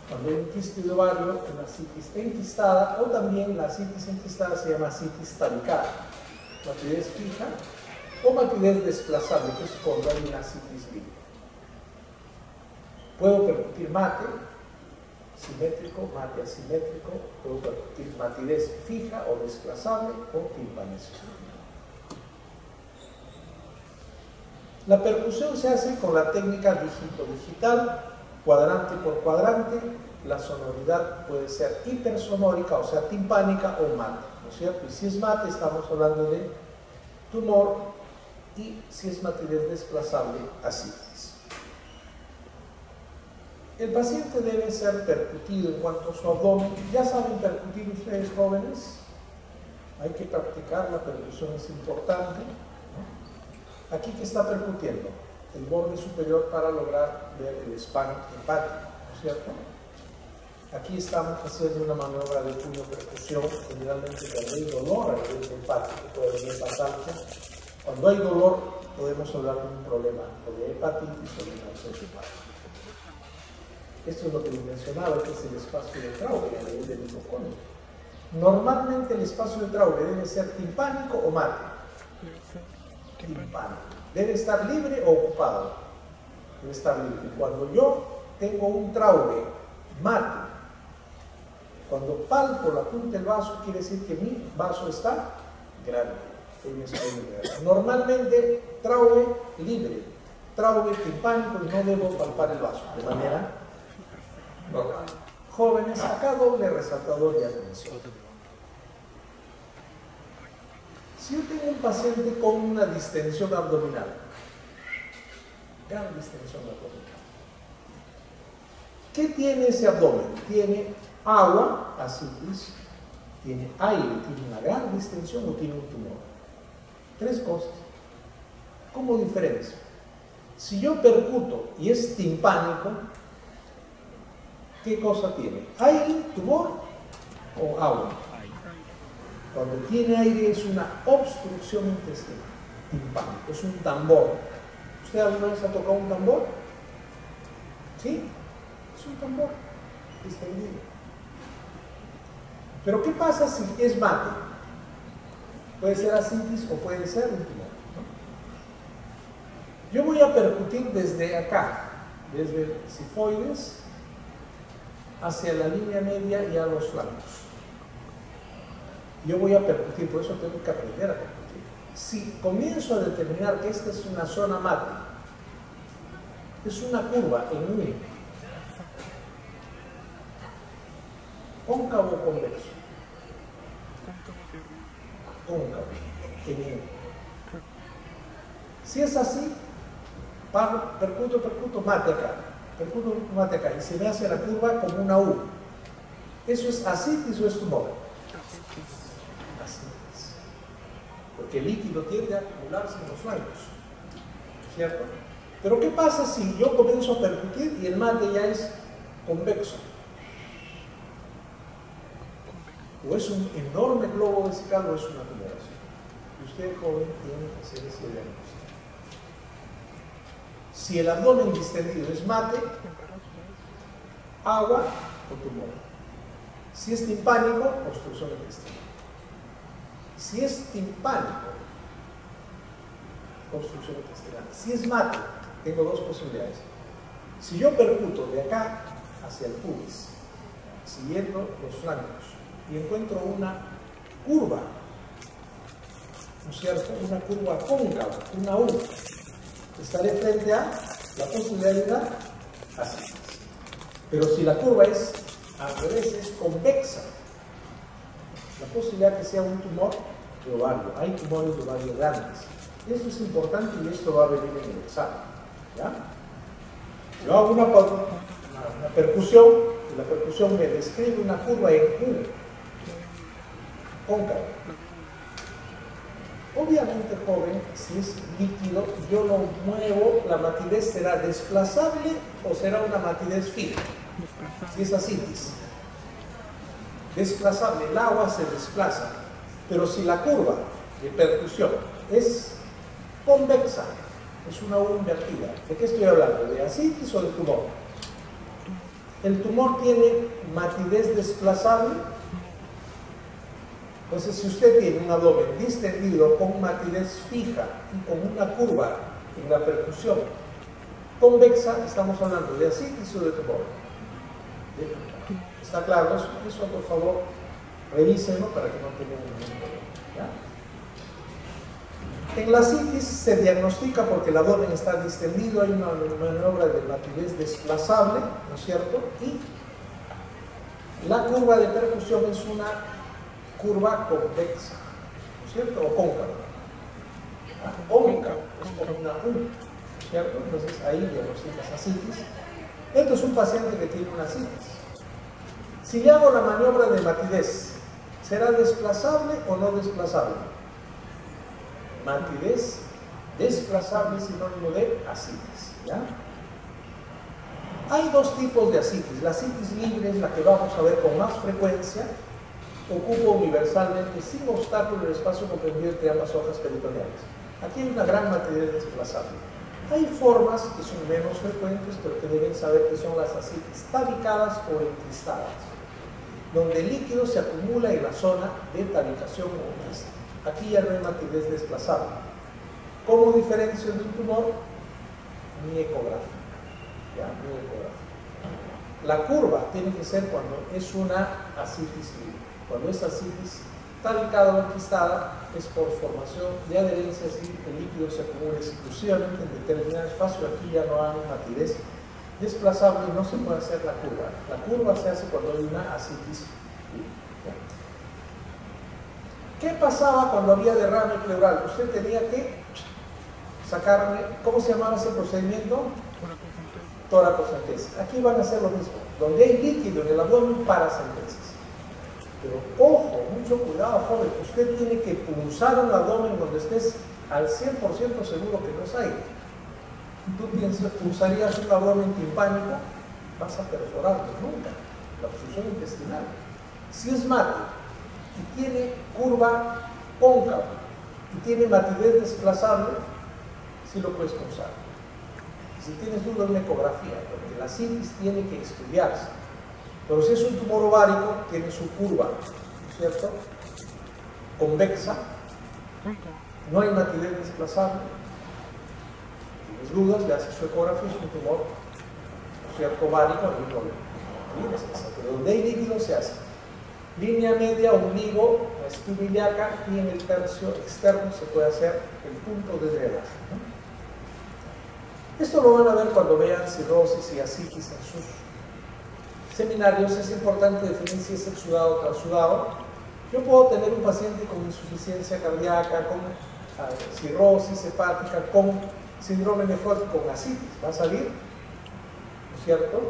cuando hay un quiste de ovario, una citis enquistada, o también la citis enquistada se llama citis talicada. Matidez fija o matidez desplazable, que es cuando hay una citis libre. Puedo percutir mate, simétrico, mate asimétrico, puedo percutir matidez fija o desplazable o timpanesco. La percusión se hace con la técnica dígito-digital, cuadrante por cuadrante. La sonoridad puede ser hipersonórica, o sea, timpánica o mate. es cierto? Y si es mate, estamos hablando de tumor, y si es matidez desplazable, ascitis. El paciente debe ser percutido en cuanto a su abdomen. ¿Ya saben percutir ustedes, jóvenes? Hay que practicar, la percusión es importante, ¿no? Aquí, ¿qué está percutiendo? El borde superior para lograr ver el span hepático, ¿no es cierto? Aquí estamos haciendo una maniobra de puño-percusión, generalmente cuando hay dolor a nivel hepático, puede venir bastante. Cuando hay dolor, podemos hablar de un problema o de hepatitis o de un absceso hepático. Esto es lo que les mencionaba, que es el espacio de Traube a nivel del mitocondrio. Normalmente el espacio de Traube debe ser timpánico o mate. Timpánico. Debe estar libre o ocupado. Debe estar libre. Cuando yo tengo un Traube mate, cuando palpo la punta del vaso, quiere decir que mi vaso está grande. Normalmente Traube libre, Traube timpánico, y no debo palpar el vaso de manera normal. Jóvenes, acá doble resaltador de atención. Si yo tengo un paciente con una distensión abdominal, gran distensión abdominal, ¿qué tiene ese abdomen? Tiene agua, ascitis, tiene aire, tiene una gran distensión o tiene un tumor. Tres cosas. ¿Cómo diferencia? Si yo percuto y es timpánico, ¿qué cosa tiene? ¿Aire, tumor o agua? Cuando tiene aire es una obstrucción intestinal, timpánico, es un tambor. ¿Usted alguna vez ha tocado un tambor? ¿Sí? Es un tambor distendido. Pero ¿qué pasa si es mate? Puede ser ascitis o puede ser un tumor, ¿no? Yo voy a percutir desde acá, desde el cifoides hacia la línea media y a los flancos. Yo voy a percutir, por eso tengo que aprender a percutir. Si comienzo a determinar que esta es una zona mate, es una curva en U, cóncavo o convexo. Cóncavo, en U. Si es así, percuto, mate acá. Percuto, mate acá. Y se me hace la curva como una U. ¿Eso es ascitis o es tumor? Ascitis. Porque el líquido tiende a acumularse en los flancos, ¿cierto? Pero ¿qué pasa si yo comienzo a percutir y el mate ya es convexo? O es un enorme globo vesical o es una tumoración. Y usted, joven, tiene que hacer ese diagnóstico. Si el abdomen distendido es mate, agua o tumor. Si es timpánico, obstrucción intestinal. Si es timpánico, obstrucción intestinal. Si es mate, tengo dos posibilidades. Si yo percuto de acá hacia el pubis, siguiendo los flancos, y encuentro una curva, ¿no es cierto? Una curva cóncava, una U, estaré frente a la posibilidad de una ascitis. Pero si la curva es al revés, es convexa, la posibilidad que sea un tumor de ovario. Hay tumores de ovario grandes. Esto es importante y esto va a venir en el examen, ¿ya? Yo hago una percusión y la percusión me describe una curva en U, cóncava. Obviamente, joven, si es líquido, yo lo muevo, la matidez será desplazable o será una matidez fija. Si es ascitis, desplazable, el agua se desplaza, pero si la curva de percusión es convexa, es una U invertida. ¿De qué estoy hablando? ¿De ascitis o de tumor? El tumor tiene matidez desplazable. Entonces, si usted tiene un abdomen distendido con matidez fija y con una curva en la percusión convexa, estamos hablando de ascitis o de tumor. ¿Está claro eso? Eso, por favor, revísenlo para que no tengan ningún problema, ¿ya? En la ascitis se diagnostica porque el abdomen está distendido, hay una maniobra de matidez desplazable, ¿no es cierto? Y la curva de percusión es una curva convexa, ¿no es cierto? O cóncava. Cóncava es como una U, ¿no es cierto? Entonces ahí diagnosticas asitis. Esto es un paciente que tiene una asitis. Si le hago la maniobra de matidez, ¿será desplazable o no desplazable? Matidez desplazable es sinónimo de asitis, ¿ya? Hay dos tipos de asitis. La asitis libre es la que vamos a ver con más frecuencia, ocupa universalmente sin obstáculo el espacio comprendido entre ambas hojas peritoneales. Aquí hay una gran matidez desplazable. Hay formas que son menos frecuentes, pero que deben saber que son las asitis tabicadas o enquistadas, donde el líquido se acumula en la zona de tabicación o quista. Aquí ya no hay matidez desplazable. ¿Cómo diferencio de un tumor? Mi ecográfica. ¿Ya? Mi ecográfica. La curva tiene que ser cuando es una asitis libre. Cuando es asitis tabicada o enquistada, es por formación de adherencia, es decir, el líquido se acumula exclusivamente en determinado espacio. Aquí ya no hay matidez desplazable y no se puede hacer la curva. La curva se hace cuando hay una asitis libre. ¿Qué pasaba cuando había derrame pleural? Usted tenía que sacarle, ¿cómo se llamaba ese procedimiento? Toracocentesis. Aquí van a hacer lo mismo. Donde hay líquido en el abdomen, paracentesis. Pero ojo, mucho cuidado, joven. Usted tiene que pulsar un abdomen donde estés al 100% seguro que no es aire. Tú pulsarías un abdomen timpánico, vas a perforarlo nunca. La obstrucción intestinal. Si es mate y tiene curva cóncava y tiene matidez desplazable, sí lo puedes pulsar. Si tienes duda, una ecografía, porque la asitis tiene que estudiarse. Pero si es un tumor ovárico, tiene su curva, ¿cierto? Convexa, no hay matidez desplazable. Si tienes dudas, le haces su ecografía, es un tumor, ¿cierto? Ovárico, no hay problema. Pero donde hay líquido se hace línea media, ombligo, estubiliaca, y en el tercio externo se puede hacer el punto de drenaje, ¿no? Esto lo van a ver cuando vean cirrosis y asitis en sus seminarios. Es importante definir si es exudado o transudado. Yo puedo tener un paciente con insuficiencia cardíaca, con cirrosis hepática, con síndrome nefrótico, con asitis. Va a salir, ¿no es cierto?,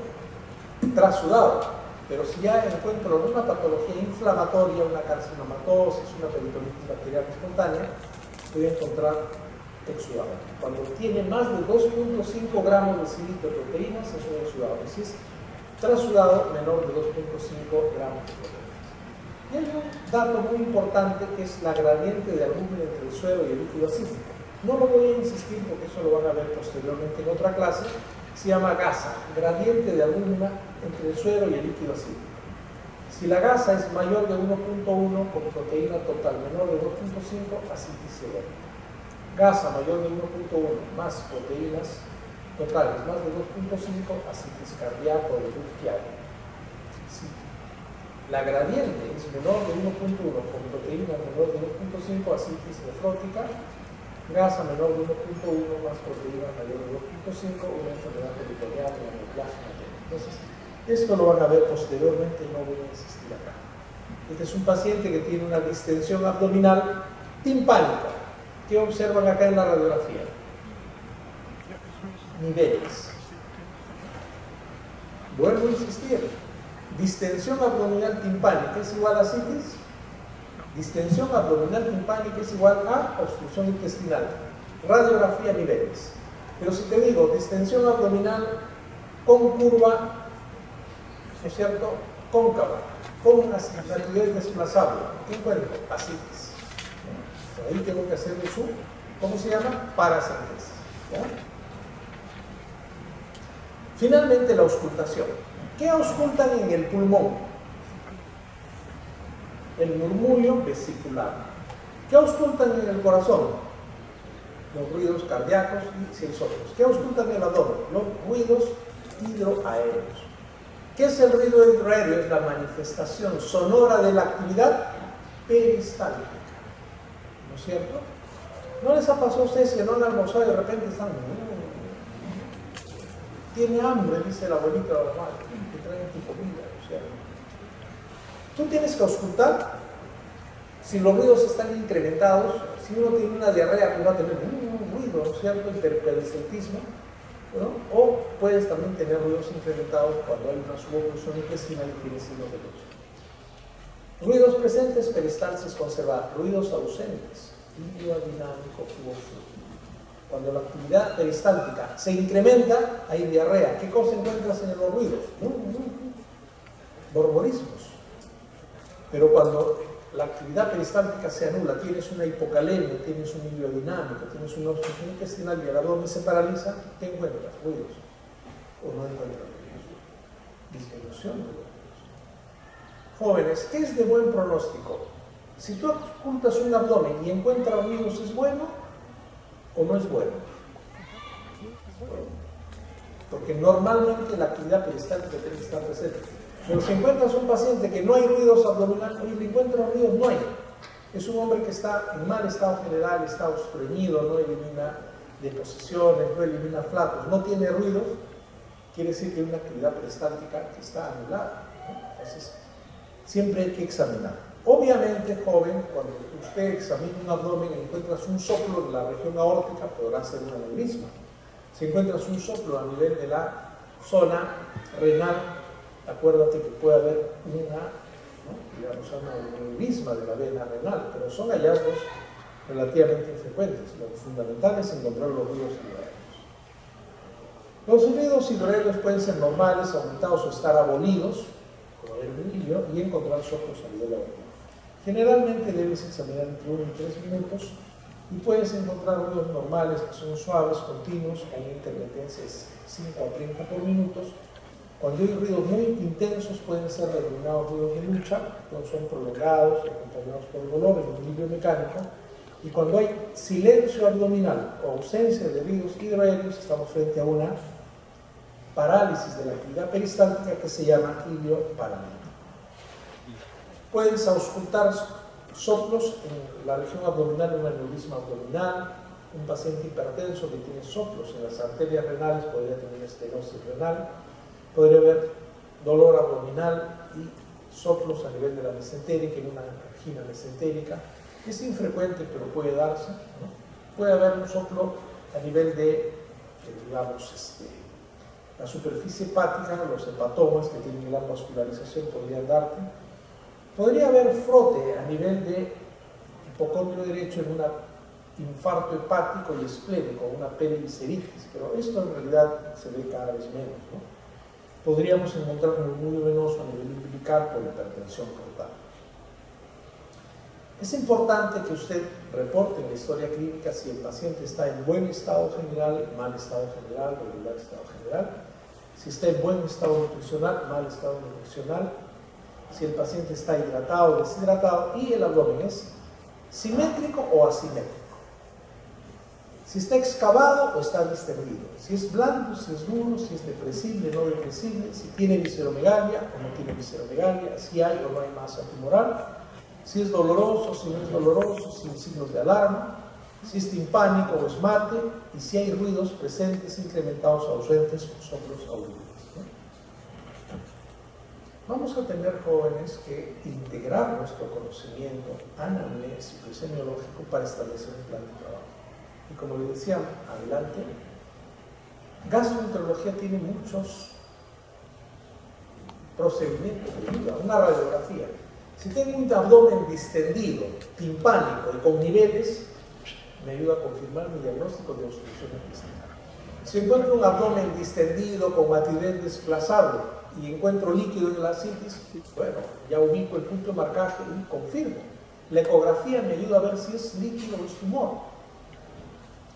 transudado. Pero si ya encuentro una patología inflamatoria, una carcinomatosis, una peritonitis bacteriana espontánea, voy a encontrar exudado. Cuando tiene más de 2.5 gramos de cilito de proteínas, es un exudado. Y si es transudado, menor de 2.5 gramos de proteínas. Y hay un dato muy importante que es la gradiente de albúmina entre el suero y el líquido acítico. No lo voy a insistir porque eso lo van a ver posteriormente en otra clase. Se llama gasa, gradiente de albúmina entre el suero y el líquido acítico. Si la gasa es mayor de 1.1 con proteína total menor de 2.5, asitis severa. Gasa mayor de 1.1 más proteínas totales más de 2.5, asitis cardíaco o ductiaria. Si la gradiente es menor de 1.1 con proteína menor de 2.5, asitis nefrótica. Gasa menor de 1.1 más proteína mayor de 2.5, una enfermedad peritoneal, una neoplasma. Entonces, esto lo van a ver posteriormente, no voy a insistir acá. Este es un paciente que tiene una distensión abdominal timpánica. ¿Qué observan acá en la radiografía? Niveles. Vuelvo a insistir. Distensión abdominal timpánica es igual a asitis. Distensión abdominal timpánica es igual a obstrucción intestinal. Radiografía niveles. Pero si te digo distensión abdominal con curva, ¿no es cierto?, cóncava, con matidez desplazable, ¿qué encuentro? Asitis. Ahí tengo que hacerle su, ¿cómo se llama? Paracentesis. ¿Ya? Finalmente, la auscultación. ¿Qué auscultan en el pulmón? El murmullo vesicular. ¿Qué auscultan en el corazón? Los ruidos cardíacos y sensorios. ¿Qué auscultan en el abdomen? Los ruidos hidroaéreos. ¿Qué es el ruido hidroaéreo? Es la manifestación sonora de la actividad peristáltica. ¿No es cierto? ¿No les ha pasado a ustedes que no han almorzado y de repente están... Tiene hambre, dice la abuelita de la madre, que traen tu comida, ¿no es cierto? Tú tienes que auscultar Si los ruidos están incrementados, si uno tiene una diarrea, pues va a tener un ruido, ¿no es cierto? Hiperperistaltismo, ¿no? O puedes también tener ruidos incrementados cuando hay una suboclusión intestinal y tienes signos de lucha. Ruidos presentes, peristalsis conservada. Ruidos ausentes, hidrodinámico u obstructivo. Cuando la actividad peristáltica se incrementa, hay diarrea. ¿Qué cosa encuentras en los ruidos? Borborismos. Pero cuando la actividad peristáltica se anula, tienes una hipocalemia, tienes un hidrodinámico, tienes una obstrucción intestinal y el abdomen se paraliza, ¿qué encuentras? Ruidos. O no encuentras ruidos. Disminución de los ruidos. Jóvenes, ¿qué es de buen pronóstico? Si tú ocultas un abdomen y encuentras ruidos, ¿es bueno o no es bueno? Porque normalmente la actividad peristáltica tiene que estar presente. Pero si encuentras un paciente que no hay ruidos abdominales, oye, le encuentras ruidos, no hay. Es un hombre que está en mal estado general, está estreñido, no elimina deposiciones, no elimina flatos, no tiene ruidos, quiere decir que hay una actividad peristáltica que está anulada, ¿no? Entonces, siempre hay que examinar. Obviamente, joven, cuando usted examina un abdomen y encuentras un soplo en la región aórtica, podrá ser un aneurisma. Si encuentras un soplo a nivel de la zona renal, acuérdate que puede haber un aneurisma de la vena renal, pero son hallazgos relativamente infrecuentes. Lo fundamental es encontrar los ruidos hidroaéreos. Los ruidos hidroaéreos pueden ser normales, aumentados o estar abolidos, como el brillo, y encontrar soplos a nivel aórtico. Generalmente debes examinar entre 1 y 3 minutos y puedes encontrar ruidos normales que son suaves, continuos, con intermitencias 5 a 30 por minutos. Cuando hay ruidos muy intensos pueden ser denominados ruidos de lucha, cuando son prolongados, acompañados por dolor, el equilibrio mecánico. Y cuando hay silencio abdominal o ausencia de ruidos hidroaéreos, estamos frente a una parálisis de la actividad peristáltica que se llama ilioparálisis. Puedes auscultar soplos en la región abdominal, un aneurisma abdominal, un paciente hipertenso que tiene soplos en las arterias renales podría tener estenosis renal, podría haber dolor abdominal y soplos a nivel de la mesentérica, en una angina mesentérica. Es infrecuente, pero puede darse, ¿no? Puede haber un soplo a nivel de digamos, la superficie hepática, los hepatomas que tienen gran vascularización podrían darte. Podría haber frote a nivel de hipocondrio derecho en un infarto hepático y esplénico, una perivisceritis, pero esto en realidad se ve cada vez menos, ¿no? Podríamos encontrar un murmullo venoso a nivel umbilical por hipertensión portal. Es importante que usted reporte en la historia clínica si el paciente está en buen estado general, mal estado general, regular estado general, si está en buen estado nutricional, mal estado nutricional, si el paciente está hidratado o deshidratado, y el abdomen es simétrico o asimétrico, si está excavado o está distendido, si es blando, si es duro, si es depresible, no depresible, si tiene visceromegalia o no tiene visceromegalia, si hay o no hay masa tumoral, si es doloroso, si no es doloroso, si hay signos de alarma, si es timpánico o es mate, y si hay ruidos presentes, incrementados, ausentes o soplos audibles. Vamos a tener, jóvenes, que integrar nuestro conocimiento anamnésico y semiológico para establecer un plan de trabajo. Y como le decía adelante, gastroenterología tiene muchos procedimientos de ayuda. Una radiografía. Si tengo un abdomen distendido, timpánico y con niveles, me ayuda a confirmar mi diagnóstico de obstrucción intestinal. Si encuentro un abdomen distendido con matidez desplazable y encuentro líquido en la ascitis, bueno, ya ubico el punto de marcaje y confirmo. La ecografía me ayuda a ver si es líquido o es tumor.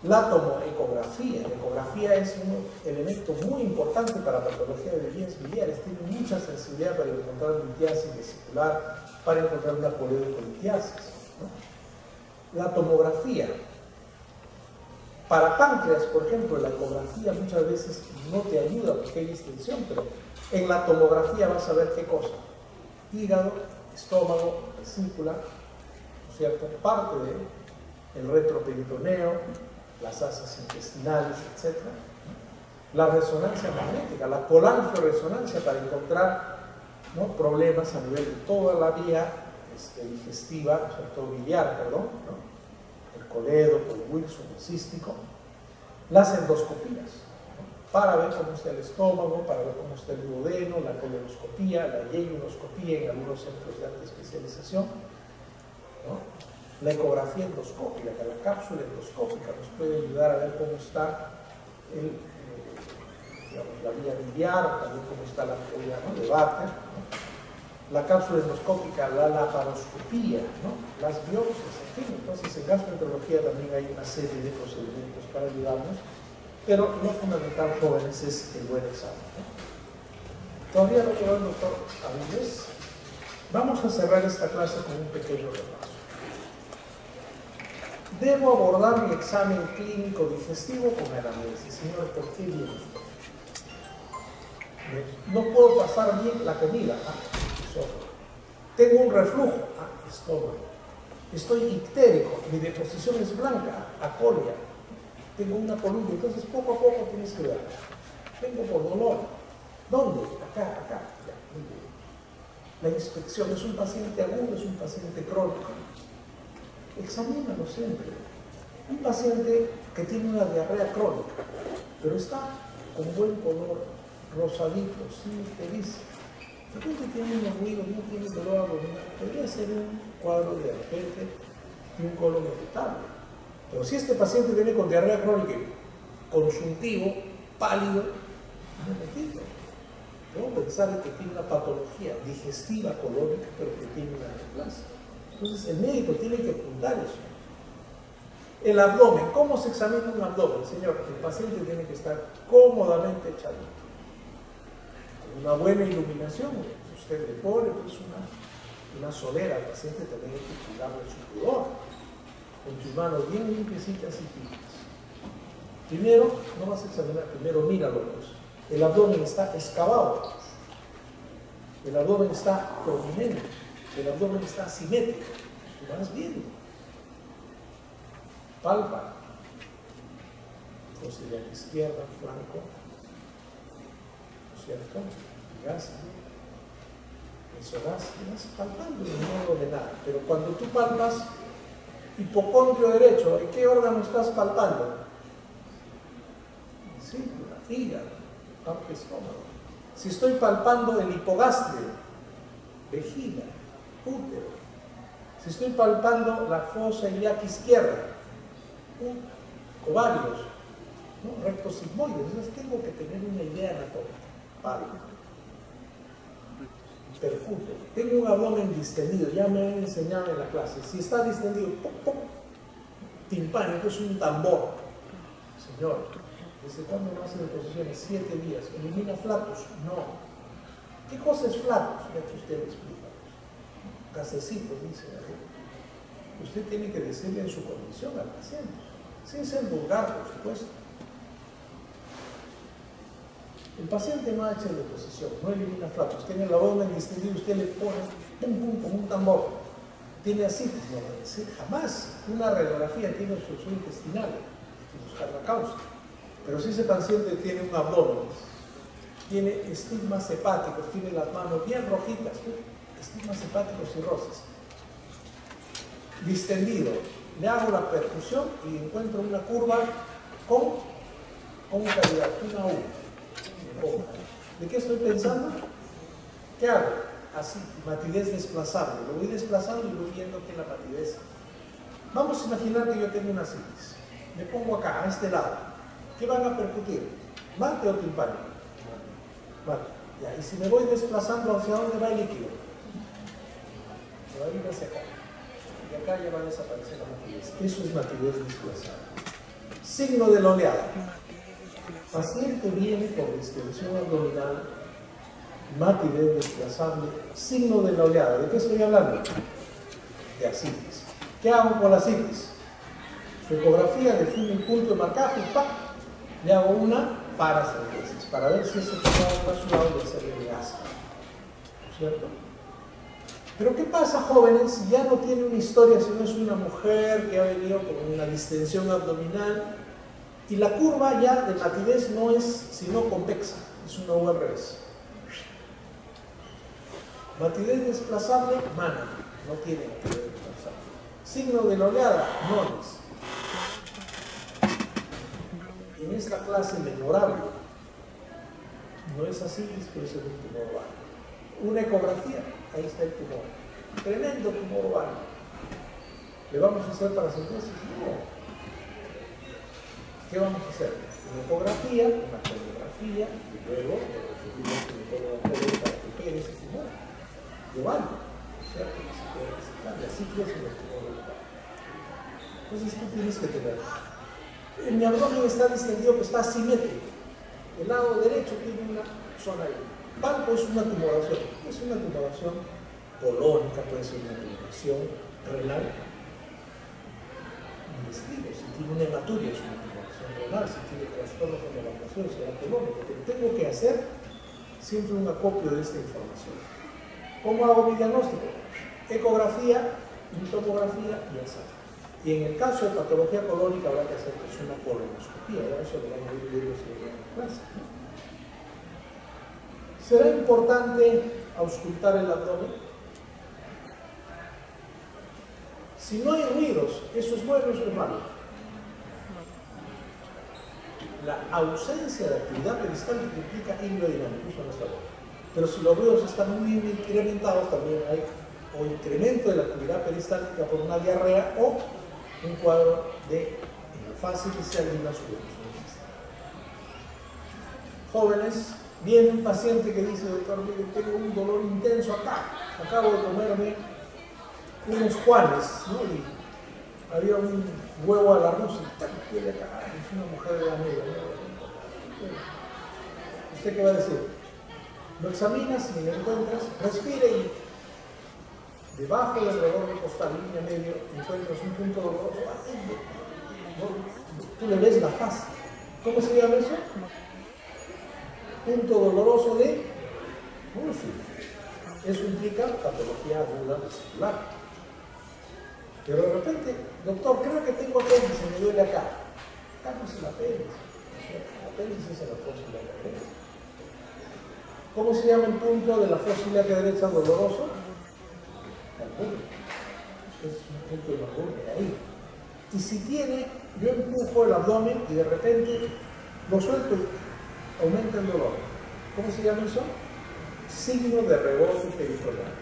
La tomoecografía. La ecografía es un elemento muy importante para la patología de vías biliares. Tiene mucha sensibilidad para encontrar litiasis vesicular, para encontrar una poliocolitiasis, ¿no? La tomografía. Para páncreas, por ejemplo, la ecografía muchas veces no te ayuda porque hay distensión, pero en la tomografía vas a ver qué cosa. Hígado, estómago, vesícula, ¿no es cierto? Parte del retroperitoneo, las asas intestinales, etc. La resonancia magnética, la colangioresonancia para encontrar, ¿no?, problemas a nivel de toda la vía digestiva, sobre todo biliar, perdón, ¿no? El colédoco, el Wilson, el cístico, las endoscopías, ¿no? Para ver cómo está el estómago, para ver cómo está el duodeno, la colonoscopía, la yeyunoscopía en algunos centros de alta especialización, ¿no? La ecografía endoscópica, que la cápsula endoscópica nos puede ayudar a ver cómo está la vía biliar, también cómo está la vía, ¿no?, de Vater, ¿no? La cápsula endoscópica, la laparoscopía, ¿no?, las biopsias, en fin. Entonces en gastroenterología también hay una serie de procedimientos para ayudarnos, pero lo fundamental, jóvenes, es el buen examen, ¿no? Todavía no quedó el doctor Avilés. Vamos a cerrar esta clase con un pequeño repaso. Debo abordar mi examen clínico digestivo con anamnesis. Señor, ¿por qué viene usted? No puedo pasar bien la comida. Esófago. Tengo un reflujo. Estómago. Estoy ictérico. Mi deposición es blanca. Acolia. Tengo una columna. Entonces, poco a poco tienes que ver. Vengo por dolor. ¿Dónde? Acá. Ya, muy bien. La inspección. ¿Es un paciente agudo? ¿Es un paciente crónico? Examínalo siempre. Un paciente que tiene una diarrea crónica, pero está con buen color, rosadito, sin ictericia, de repente tiene un ruido, no tiene dolor abdominal, podría ser un cuadro de repente y un colon irritable. Pero si este paciente viene con diarrea crónica, consuntivo, pálido, un momentito, puedo pensar que tiene una patología digestiva colónica, pero que tiene una neoplasia. Entonces el médico tiene que apuntar eso. El abdomen, ¿cómo se examina un abdomen? Señor, el paciente tiene que estar cómodamente echadito. Con una buena iluminación, usted le pone pues, una solera al paciente, también hay que cuidarle su pudor. Con tus manos bien limpiecitas y tibias. Primero, no vas a examinar, primero míralo. Pues. El abdomen está excavado. El abdomen está prominente. El abdomen está simétrico, tú vas viendo. Palpa. Costilla izquierda, flanco, ¿cierto? Gastro, esogastro, vas palpando de modo de nada. Pero cuando tú palpas hipocondrio derecho, ¿en qué órgano estás palpando? Sí, la hígado, parte estómago. Si estoy palpando el hipogastrio, vejiga, útero. Si estoy palpando la fosa ilíaca izquierda, ovarios, ¿no? Recto sigmoides, entonces tengo que tener una idea anatómica. Percuto. Tengo un abdomen distendido, ya me han enseñado en la clase. Si está distendido, ¡pum, pum! Timpánico, es un tambor. Señor, ¿desde cuándo no hace deposiciones? 7 días. ¿Elimina flatus? No. ¿Qué cosa es flatus? Ya que usted me explica. Gasecitos, dice la gente. Usted tiene que decirle en su condición al paciente, sin ser vulgar, por supuesto. El paciente no ha hecho deposición, no elimina flatus, tiene el abdomen distendido, usted le pone pum pum como un tambor. Tiene asitis, no va a decir jamás. Una radiografía tiene obstrucción intestinal, hay que buscar la causa. Pero si ese paciente tiene un abdomen, tiene estigmas hepáticos, tiene las manos bien rojitas, estigmas hepáticos, cirrosis, distendido, le hago la percusión y encuentro una curva con cavidad, una U. ¿De qué estoy pensando? ¿Qué hago? Así, matidez desplazable. Lo voy desplazando y voy viendo que la matidez. Vamos a imaginar que yo tengo una asitis. Me pongo acá, a este lado. ¿Qué van a percutir? ¿Mate o timpánico? Mate. Ya, y si me voy desplazando, ¿hacia dónde va el líquido? Se va a ir hacia acá. Y acá ya va a desaparecer la matidez. Eso es matidez desplazable. Signo de la oleada. Paciente viene por distensión abdominal, matidez desplazable, signo de la oleada. ¿De qué estoy hablando? De asitis. ¿Qué hago con la asitis? Su ecografía define un punto de marcaje y ¡pam! Le hago una paracentesis para ver si ese cuadro rasurado debe ser de asa. ¿Cierto? Pero ¿qué pasa, jóvenes, si ya no tiene una historia, si no es una mujer que ha venido con una distensión abdominal y la curva ya de matidez no es sino convexa, es una U al revés? Matidez desplazable, mana. no tienen que ver con la sangre. Signo de la oleada, nones. En esta clase memorable, no es así, pero es un tumor ovárico. Una ecografía, ahí está el tumor. Tremendo tumor ovárico. ¿Le vamos a hacer paracentesis? No. ¿Qué vamos a hacer? Una ecografía, una tomografía, y luego referimos al ginecólogo para que pegue ese tumor de ovario. ¿Cierto? Que se puede recetar, y así crecen los tumores de ovario. Entonces tú tienes que tener. Mi abdomen está distendido, pero está asimétrico. El lado derecho tiene una zona ahí. Palpo es una tumoración. Es una tumoración colónica, puede ser una tumoración renal. Investigo, si tiene una hematuria es una tumoración renal, si tiene trastornos de evacuación será colónico. Pero tengo que hacer siempre un acopio de esta información. ¿Cómo hago mi diagnóstico? Ecografía, tomografía y así. Y en el caso de patología colónica habrá que hacer pues, una colonoscopía. Ahora eso lo vamos a ir viendo en la clase, ¿no? ¿Será importante auscultar el abdomen? Si no hay ruidos, ¿eso es bueno o eso es malo? La ausencia de actividad peristáltica implica hemodinámica, eso no está bueno. Pero si los ruidos están muy incrementados, también hay o incremento de la actividad peristáltica por una diarrea o un cuadro de fácil y algunas jóvenes, viene un paciente que dice, doctor, mire, tengo un dolor intenso acá, acabo de comerme unos Juanes, ¿no? Y había un huevo a la rusa, y acá, es una mujer de la media, ¿no? ¿Usted qué va a decir? Lo examinas y lo encuentras, respire y debajo del redondo costal, línea medio, encuentras un punto doloroso. Tú le ves la faz. ¿Cómo se llama eso? Punto doloroso de Murphy. Eso implica patología aguda vesicular. Pero de repente, doctor, creo que tengo apéndice, me duele acá. Acá no es el apéndice. El apéndice es en la fosa ilíaca derecha. ¿Cómo se llama el punto de la fosa ilíaca derecha doloroso? Es un punto de la ahí. Y si tiene, yo empujo el abdomen y de repente lo suelto y aumenta el dolor. ¿Cómo se llama eso? Signo de rebote peritoneal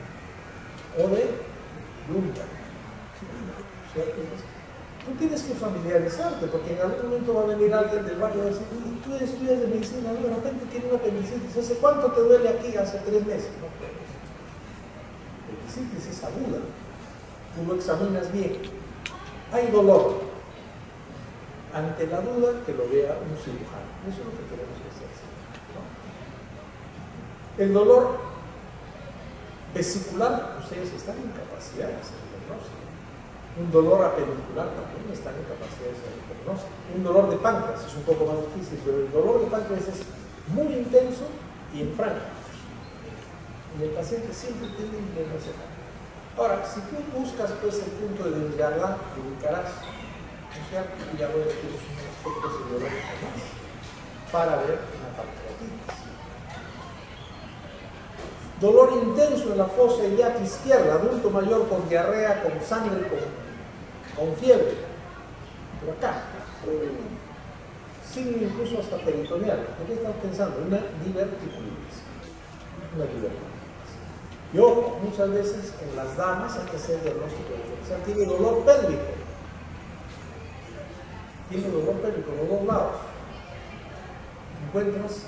o de lumbar. Tú tienes que familiarizarte porque en algún momento va a venir alguien del barrio y decir, tú estudias de medicina, de repente tiene una apendicitis. ¿Hace cuánto te duele aquí? Hace 3 meses. No, la apendicitis es aguda. Tú lo examinas bien. Hay dolor. Ante la duda, que lo vea un cirujano. Eso es lo que queremos hacer. ¿No? El dolor vesicular, ustedes están en capacidad de hacer el diagnóstico. Un dolor apendicular también está en capacidad de hacer el diagnóstico. Un dolor de páncreas es un poco más difícil, pero el dolor de páncreas es muy intenso y en franja. Y el paciente siempre tiene un diagnóstico. Ahora, si tú buscas pues el punto de Desgarda, te ubicarás, o sea, ya voy a decir un aspecto psicológico más, para ver una pancreatitis. Dolor intenso en la fosa ilíaca izquierda, adulto mayor con diarrea, con sangre, con fiebre. Pero acá, signo incluso hasta peritoneal. ¿De qué estamos pensando? Una diverticulitis. Una diverticulitis. Y ojo, muchas veces en las damas hay que hacer diagnóstico diferencial. Tiene dolor pélvico. Tiene dolor pélvico, los dos lados. Encuentras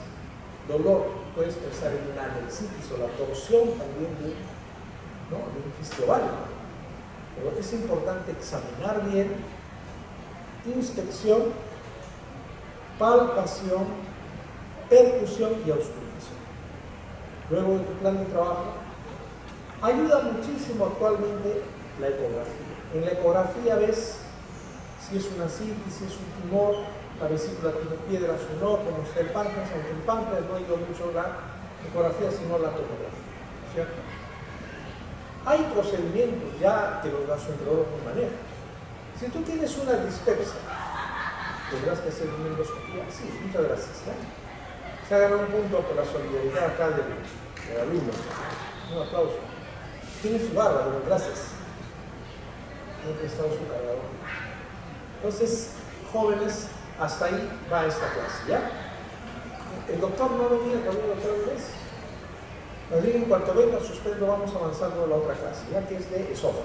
dolor, puedes pensar en una anexitis o la torsión también de un quiste ovárico. Pero es importante examinar bien, inspección, palpación, percusión y auscultación. Luego de tu plan de trabajo, ayuda muchísimo actualmente la ecografía. En la ecografía ves si es una citis, si es un tumor, la vesícula tiene piedras o no, como está el páncreas, aunque el páncreas no ha ido mucho la ecografía, sino la tomografía, ¿cierto? Hay procedimientos ya que los gastroenterólogos manejan. Si tú tienes una dispepsia, tendrás que hacer una endoscopía. Sí, muchas gracias. Se ha ganado un punto por la solidaridad acá del alumno. Un aplauso. Tiene su barra, pero gracias. No he prestado su cargador. Entonces, jóvenes, hasta ahí va esta clase, ¿ya? El doctor no venía conmigo otra vez. Más bien, en cuanto venga, suspendo, vamos avanzando a la otra clase, ya que es de esófago.